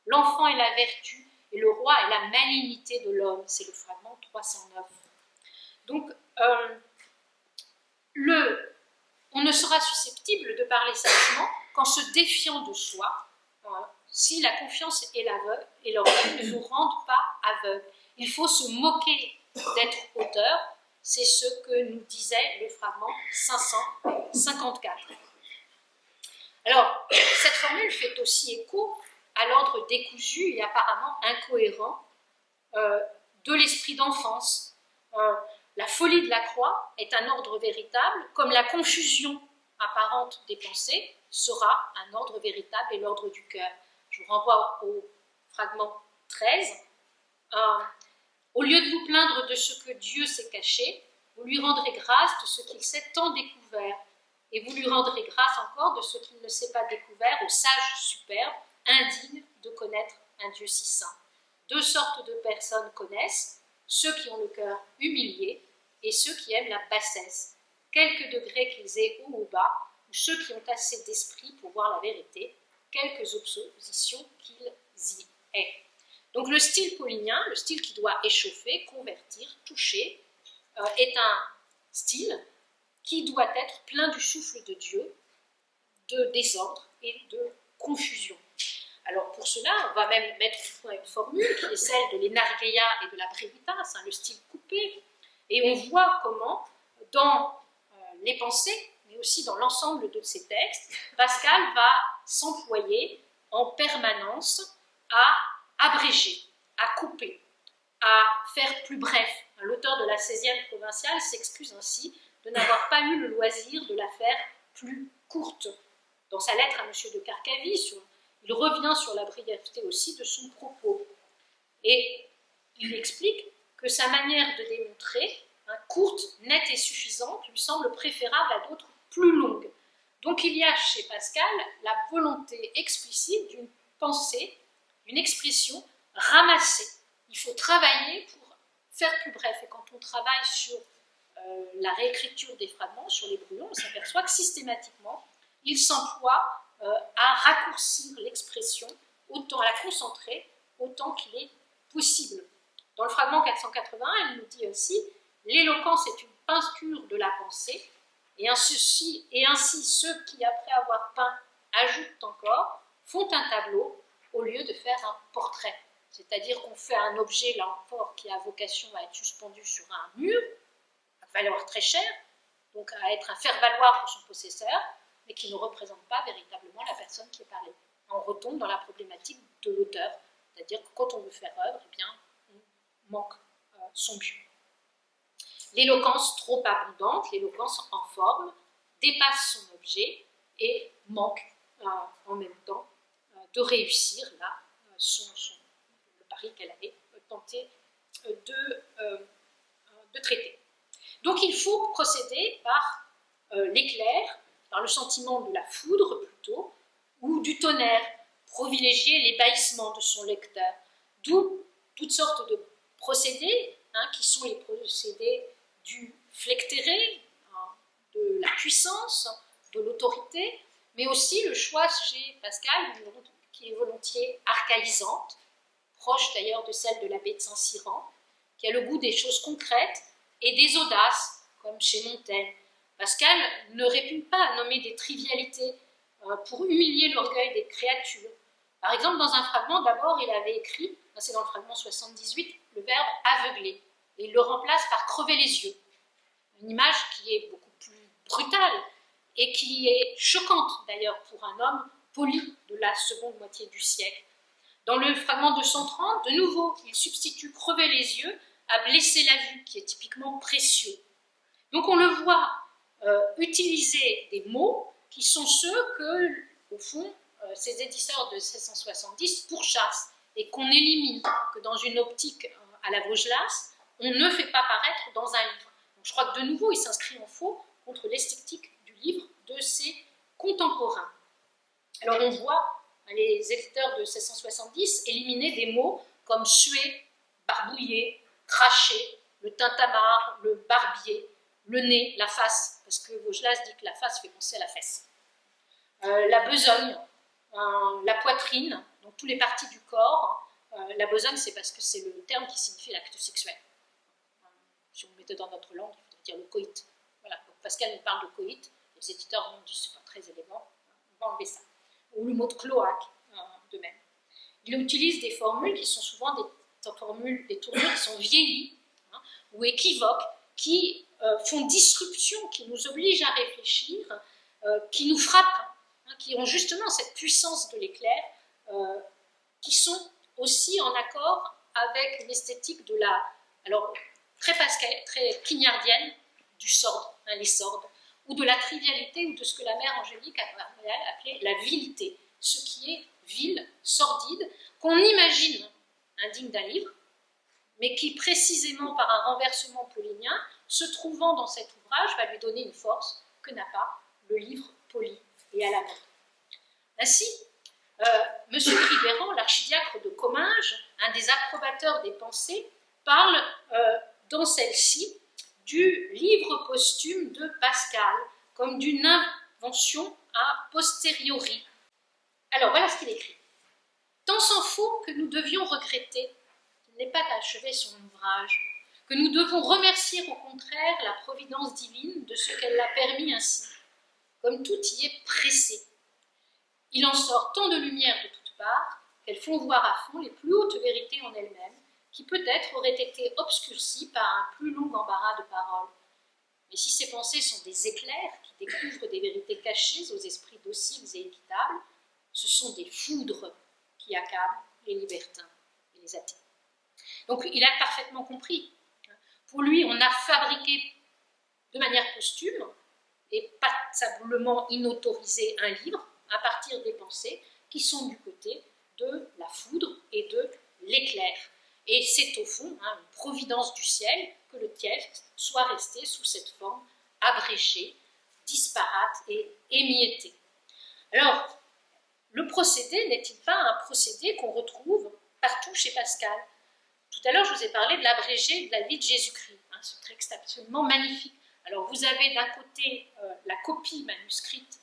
L'enfant est la vertu et le roi est la malignité de l'homme. C'est le fragment 309. Donc, on ne sera susceptible de parler sagement qu'en se défiant de soi, si la confiance et l'orgueil ne nous rendent pas aveugles. Il faut se moquer d'être auteur, c'est ce que nous disait le fragment 554. Alors, cette formule fait aussi écho à l'ordre décousu et apparemment incohérent de l'esprit d'enfance. La folie de la croix est un ordre véritable, comme la confusion apparente des pensées sera un ordre véritable et l'ordre du cœur. Je vous renvoie au fragment 13. Au lieu de vous plaindre de ce que Dieu s'est caché, vous lui rendrez grâce de ce qu'il s'est tant découvert, et vous lui rendrez grâce encore de ce qu'il ne s'est pas découvert au sage superbe, indigne de connaître un Dieu si saint. Deux sortes de personnes connaissent, ceux qui ont le cœur humilié et ceux qui aiment la bassesse, quelque degré qu'ils aient haut ou bas, ou ceux qui ont assez d'esprit pour voir la vérité, quelques oppositions qu'ils y aient. Donc le style paulinien, le style qui doit échauffer, convertir, toucher, est un style qui doit être plein du souffle de Dieu, de désordre et de confusion. Alors pour cela, on va même mettre une formule qui est celle de l'Enargeia et de la Brevitas, le style coupé, et on voit comment, dans les pensées, mais aussi dans l'ensemble de ces textes, Pascal va s'employer en permanence à abréger, à couper, à faire plus bref. L'auteur de la 16e provinciale s'excuse ainsi de n'avoir pas eu le loisir de la faire plus courte. Dans sa lettre à M. de Carcavie, il revient sur la brièveté aussi de son propos. Et il explique que sa manière de démontrer, courte, nette et suffisante, lui semble préférable à d'autres plus longues. Donc il y a chez Pascal la volonté explicite d'une pensée, d'une expression ramassée. Il faut travailler pour faire plus bref. Et quand on travaille sur la réécriture des fragments, sur les brouillons, on s'aperçoit que systématiquement, il s'emploie à raccourcir l'expression, autant à la concentrer, autant qu'il est possible. Dans le fragment 480, elle nous dit ainsi « L'éloquence est une peinture de la pensée, et ainsi ceux qui, après avoir peint, ajoutent encore, font un tableau au lieu de faire un portrait. » C'est-à-dire qu'on fait un objet, là encore, qui a vocation à être suspendu sur un mur, à valeur très chère, donc à être un faire-valoir pour son possesseur, mais qui ne représente pas véritablement la personne qui est parlée. On retombe dans la problématique de l'auteur, c'est-à-dire que quand on veut faire œuvre, eh bien, on manque son but. L'éloquence trop abondante, l'éloquence en forme, dépasse son objet et manque en même temps de réussir là, le pari qu'elle avait tenté de traiter. Donc il faut procéder par l'éclair, par le sentiment de la foudre plutôt, ou du tonnerre, privilégier l'ébahissement de son lecteur, d'où toutes sortes de procédés, qui sont les procédés du flectéré, de la puissance, de l'autorité, mais aussi le choix chez Pascal, qui est volontiers archaïsante, proche d'ailleurs de celle de l'abbé de Saint-Cyran, qui a le goût des choses concrètes et des audaces, comme chez Montaigne. Pascal ne répugne pas à nommer des trivialités pour humilier l'orgueil des créatures. Par exemple, dans un fragment, d'abord, il avait écrit, c'est dans le fragment 78, le verbe aveugler, et il le remplace par crever les yeux. Une image qui est beaucoup plus brutale et qui est choquante d'ailleurs pour un homme poli de la seconde moitié du siècle. Dans le fragment 230, de nouveau, il substitue crever les yeux à blesser la vue, qui est typiquement précieux. Donc on le voit utiliser des mots qui sont ceux que, au fond, ces éditeurs de 1670 pourchassent et qu'on élimine, que dans une optique à la Vaugelas, on ne fait pas paraître dans un livre. Donc je crois que de nouveau, il s'inscrit en faux contre l'esthétique du livre de ses contemporains. Alors on voit les éditeurs de 1670 éliminer des mots comme suer, barbouiller, cracher, le tintamarre, le barbier, le nez, la face, parce que Vaugelas dit que la face fait penser à la fesse. La besogne, la poitrine, donc toutes les parties du corps. La besogne, c'est parce que c'est le terme qui signifie l'acte sexuel. Si on le mettait dans notre langue, il faudrait dire le coït. Voilà, donc Pascal nous parle de coït, les éditeurs nous disent que ce n'est pas très élégant, on va enlever ça. Ou le mot de cloaque, de même. Il utilise des formules qui sont souvent des formules, des tournures qui sont vieillies, ou équivoques, qui font disruption, qui nous obligent à réfléchir, qui nous frappent, qui ont justement cette puissance de l'éclair, qui sont aussi en accord avec l'esthétique de la, alors très quignardienne, du sord, les sordes, ou de la trivialité, ou de ce que la mère Angélique appelait la vilité, ce qui est vil, sordide, qu'on imagine indigne d'un livre, mais qui précisément par un renversement paulinien, se trouvant dans cet ouvrage, va lui donner une force que n'a pas le livre poli et à la mode. Ainsi, M. Ribérand, l'archidiacre de Comminges, un des approbateurs des pensées, parle dans celle-ci du livre posthume de Pascal, comme d'une invention a posteriori. Alors voilà ce qu'il écrit. Tant s'en faut que nous devions regretter qu'il n'ait pas achevé son ouvrage, que nous devons remercier au contraire la providence divine de ce qu'elle l'a permis ainsi, comme tout y est pressé. Il en sort tant de lumière de toutes parts qu'elles font voir à fond les plus hautes vérités en elles-mêmes, qui peut-être auraient été obscurcies par un plus long embarras de paroles. Mais si ces pensées sont des éclairs qui découvrent des vérités cachées aux esprits dociles et équitables, ce sont des foudres qui accablent les libertins et les athées. Donc il a parfaitement compris. Pour lui, on a fabriqué de manière posthume et passablement inautorisé un livre à partir des pensées qui sont du côté de la foudre et de l'éclair. Et c'est au fond une providence du ciel que le texte soit resté sous cette forme abrégée, disparate et émiettée. Alors, le procédé n'est-il pas un procédé qu'on retrouve partout chez Pascal? Tout à l'heure, je vous ai parlé de l'abrégé de la vie de Jésus-Christ, ce texte absolument magnifique. Alors, vous avez d'un côté la copie manuscrite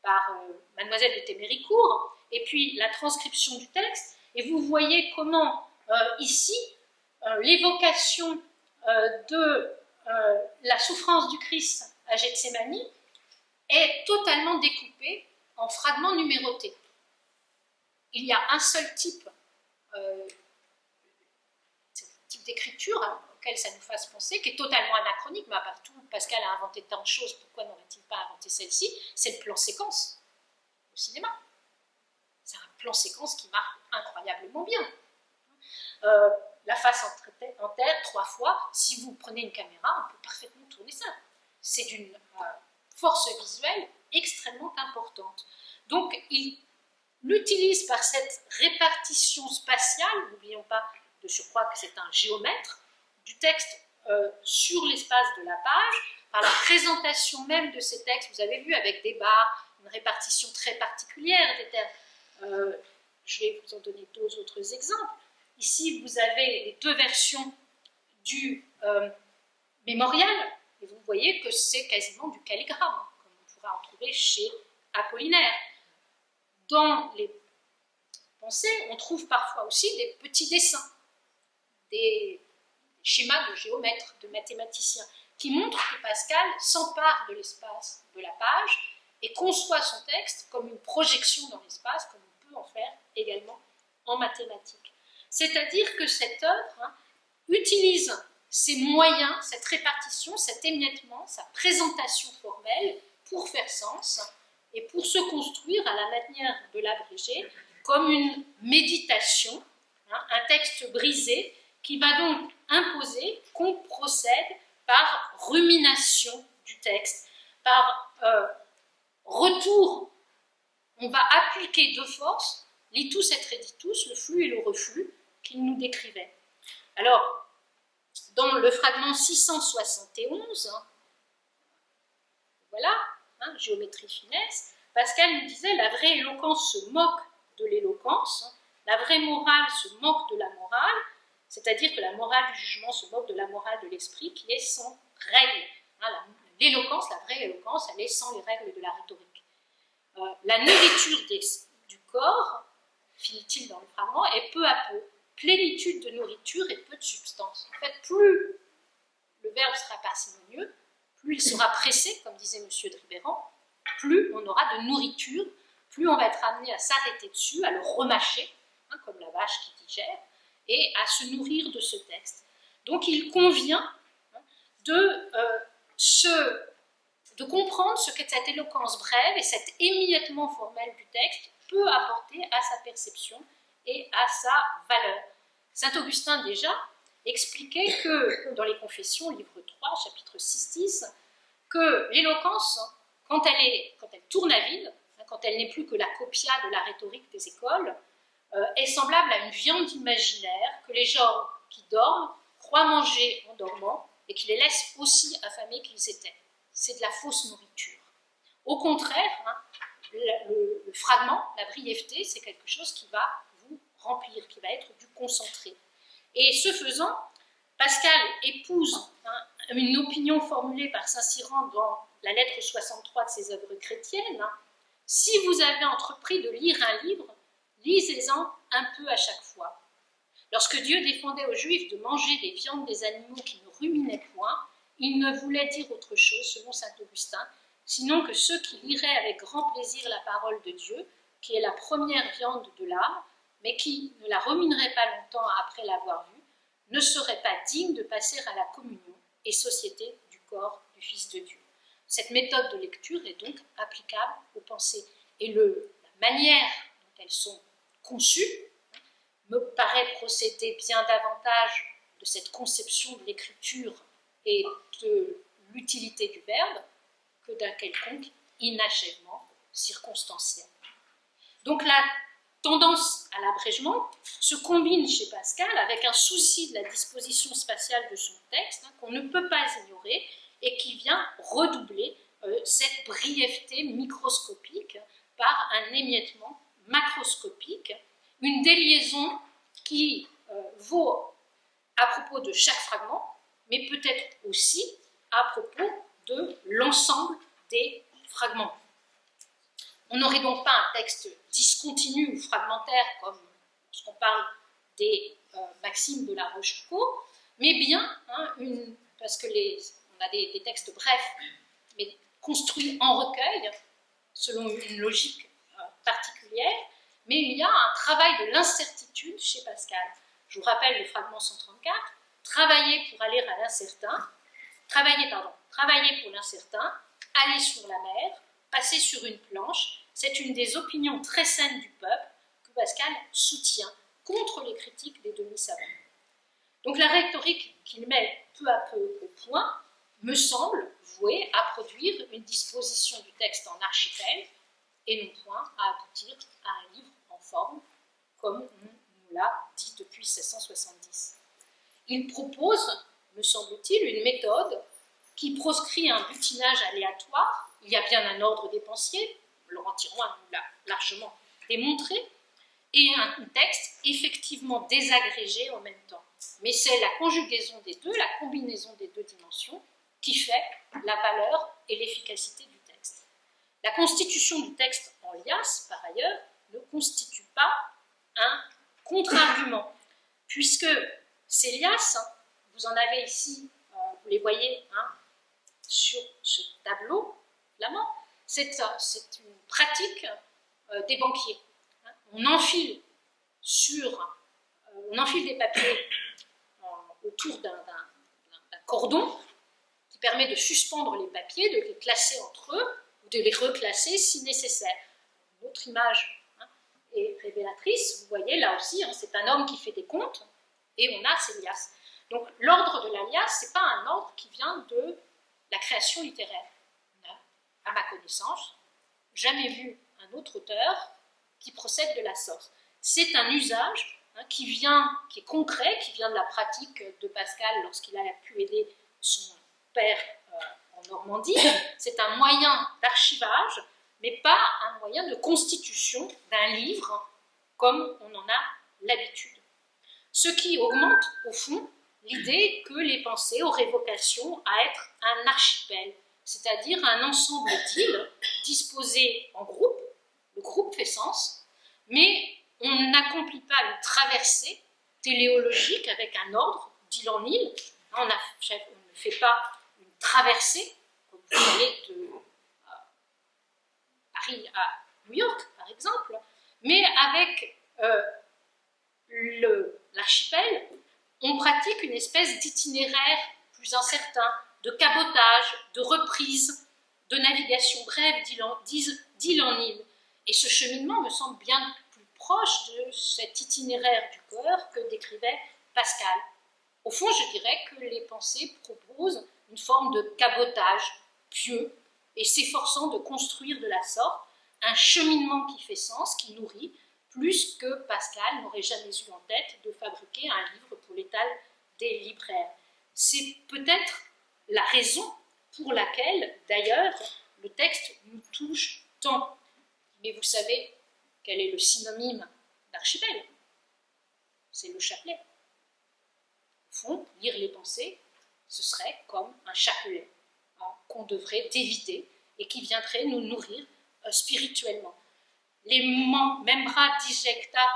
par Mademoiselle de Téméricourt, et puis la transcription du texte, et vous voyez comment ici, l'évocation de la souffrance du Christ à Gethsémani est totalement découpée en fragments numérotés. Il y a un seul type d'écriture auquel ça nous fasse penser, qui est totalement anachronique, mais à part tout, Pascal a inventé tant de choses, pourquoi n'aurait-il pas inventé celle-ci? C'est le plan séquence au cinéma. C'est un plan séquence qui marche incroyablement bien. La face en terre 3 fois, si vous prenez une caméra, on peut parfaitement tourner ça. C'est d'une force visuelle extrêmement importante. Donc, il l'utilise par cette répartition spatiale, n'oublions pas de surcroît que c'est un géomètre, du texte sur l'espace de la page, par la présentation même de ces textes, vous avez vu avec des barres, une répartition très particulière des termes. Je vais vous en donner 2 autres exemples. Ici, vous avez les 2 versions du mémorial, et vous voyez que c'est quasiment du calligramme, comme on pourra en trouver chez Apollinaire. Dans les pensées, on trouve parfois aussi des petits dessins, des schémas de géomètres, de mathématiciens, qui montrent que Pascal s'empare de l'espace de la page et conçoit son texte comme une projection dans l'espace, comme on peut en faire également en mathématiques. C'est-à-dire que cette œuvre utilise ses moyens, cette répartition, cet émiettement, sa présentation formelle pour faire sens et pour se construire à la manière de l'abrégé comme une méditation, un texte brisé qui va donc imposer qu'on procède par rumination du texte, par retour. On va appliquer de force l'itus et reditus, le flux et le reflux qu'il nous décrivait. Alors, dans le fragment 671, voilà, géométrie finesse, Pascal nous disait la vraie éloquence se moque de l'éloquence, la vraie morale se moque de la morale, c'est-à-dire que la morale du jugement se moque de la morale de l'esprit qui est sans règle. L'éloquence, la vraie éloquence, elle est sans les règles de la rhétorique. La nourriture du corps, finit-il dans le fragment, est peu à peu plénitude de nourriture et peu de substance. En fait, plus le verbe sera parcimonieux, plus il sera pressé, comme disait M. de Ribéran, plus on aura de nourriture, plus on va être amené à s'arrêter dessus, à le remâcher, comme la vache qui digère, et à se nourrir de ce texte. Donc il convient de comprendre ce qu'est cette éloquence brève et cet émiettement formel du texte peut apporter à sa perception et à sa valeur. Saint Augustin déjà expliquait que dans les Confessions, livre 3, chapitre 6-10, que l'éloquence, quand elle tourne à vide, quand elle n'est plus que la copia de la rhétorique des écoles, est semblable à une viande imaginaire que les gens qui dorment croient manger en dormant et qui les laissent aussi affamés qu'ils étaient. C'est de la fausse nourriture. Au contraire, le fragment, la brièveté, c'est quelque chose qui va vous remplir, qui va être du concentré. Et ce faisant, Pascal épouse une opinion formulée par Saint-Cyran dans la lettre 63 de ses œuvres chrétiennes. Si vous avez entrepris de lire un livre, lisez-en un peu à chaque fois. Lorsque Dieu défendait aux Juifs de manger des viandes des animaux qui ne ruminaient point, il ne voulait dire autre chose, selon saint Augustin, sinon que ceux qui liraient avec grand plaisir la parole de Dieu, qui est la première viande de l'âme, mais qui ne la rumineraient pas longtemps après l'avoir vue, ne seraient pas dignes de passer à la communion et société du corps du Fils de Dieu. Cette méthode de lecture est donc applicable aux pensées. Et la manière dont elles sont conçues me paraît procéder bien davantage de cette conception de l'écriture et de l'utilité du verbe que d'un quelconque inachèvement circonstanciel. Donc la tendance à l'abrégement se combine chez Pascal avec un souci de la disposition spatiale de son texte, qu'on ne peut pas ignorer, et qui vient redoubler cette brièveté microscopique par un émiettement macroscopique, une déliaison qui vaut à propos de chaque fragment, mais peut-être aussi à propos de l'ensemble des fragments. On n'aurait donc pas un texte discontinu ou fragmentaire comme lorsqu'on parle des maximes de la Rochefoucauld, mais bien, parce que on a des textes brefs, mais construits en recueil, selon une logique particulière, mais il y a un travail de l'incertitude chez Pascal. Je vous rappelle le fragment 134, travailler pour aller à l'incertain, travailler pour l'incertain, aller sur la mer, passer sur une planche, c'est une des opinions très saines du peuple que Pascal soutient contre les critiques des demi-savants. Donc la rhétorique qu'il met peu à peu au point me semble vouée à produire une disposition du texte en archipel et non point à aboutir à un livre en forme, comme on nous l'a dit depuis 1670. Il propose, me semble-t-il, une méthode qui proscrit un butinage aléatoire. Il y a bien un ordre des pensiers, Laurent Thirouin nous l'a largement démontré, et un texte effectivement désagrégé en même temps. Mais c'est la conjugaison des deux, la combinaison des deux dimensions, qui fait la valeur et l'efficacité du texte. La constitution du texte en liasse, par ailleurs, ne constitue pas un contre-argument, puisque ces liasses, vous en avez ici, vous les voyez sur ce tableau, flamand, c'est une pratique des banquiers. On enfile des papiers autour d'un cordon qui permet de suspendre les papiers, de les classer entre eux ou de les reclasser si nécessaire. Une autre image est révélatrice. Vous voyez là aussi, c'est un homme qui fait des comptes et on a ces liasses. Donc l'ordre de la liasse, ce n'est pas un ordre qui vient de la création littéraire. On n'a, à ma connaissance, jamais vu un autre auteur qui procède de la sorte. C'est un usage qui est concret, qui vient de la pratique de Pascal lorsqu'il a pu aider son père en Normandie. C'est un moyen d'archivage, mais pas un moyen de constitution d'un livre comme on en a l'habitude. Ce qui augmente, au fond, l'idée que les pensées auraient vocation à être un archipel, c'est-à-dire un ensemble d'îles disposées en groupe. Le groupe fait sens, mais on n'accomplit pas une traversée téléologique avec un ordre d'île en île. On ne fait pas une traversée, comme vous savez, de Paris à New York, par exemple, mais avec l'archipel, on pratique une espèce d'itinéraire plus incertain, de cabotage, de reprise, de navigation brève d'île en île. Et ce cheminement me semble bien plus proche de cet itinéraire du cœur que décrivait Pascal. Au fond, je dirais que les pensées proposent une forme de cabotage pieux et s'efforçant de construire de la sorte un cheminement qui fait sens, qui nourrit, plus que Pascal n'aurait jamais eu en tête de fabriquer un livre pour l'étal des libraires. C'est peut-être la raison pour laquelle, d'ailleurs, le texte nous touche tant. Mais vous savez quel est le synonyme d'archipel? C'est le chapelet. fond, lire les pensées, ce serait comme un chapelet qu'on devrait dévider et qui viendrait nous nourrir spirituellement. Les membra disjecta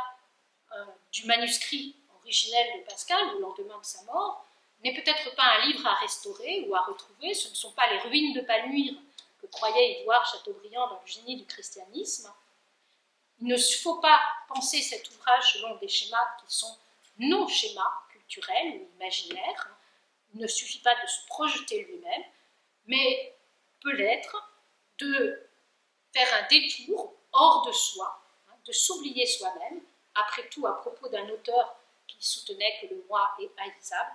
du manuscrit originel de Pascal, au lendemain de sa mort, n'est peut-être pas un livre à restaurer ou à retrouver, ce ne sont pas les ruines de Palmyre que croyait Édouard Chateaubriand dans le génie du christianisme. Il ne faut pas penser cet ouvrage selon des schémas qui sont nos schémas culturels ou imaginaires. Il ne suffit pas de se projeter lui-même, mais peut l'être de faire un détour hors de soi, de s'oublier soi-même. Après tout, à propos d'un auteur qui soutenait que le moi est haïssable,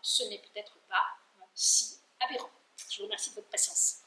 ce n'est peut-être pas si aberrant. Je vous remercie de votre patience.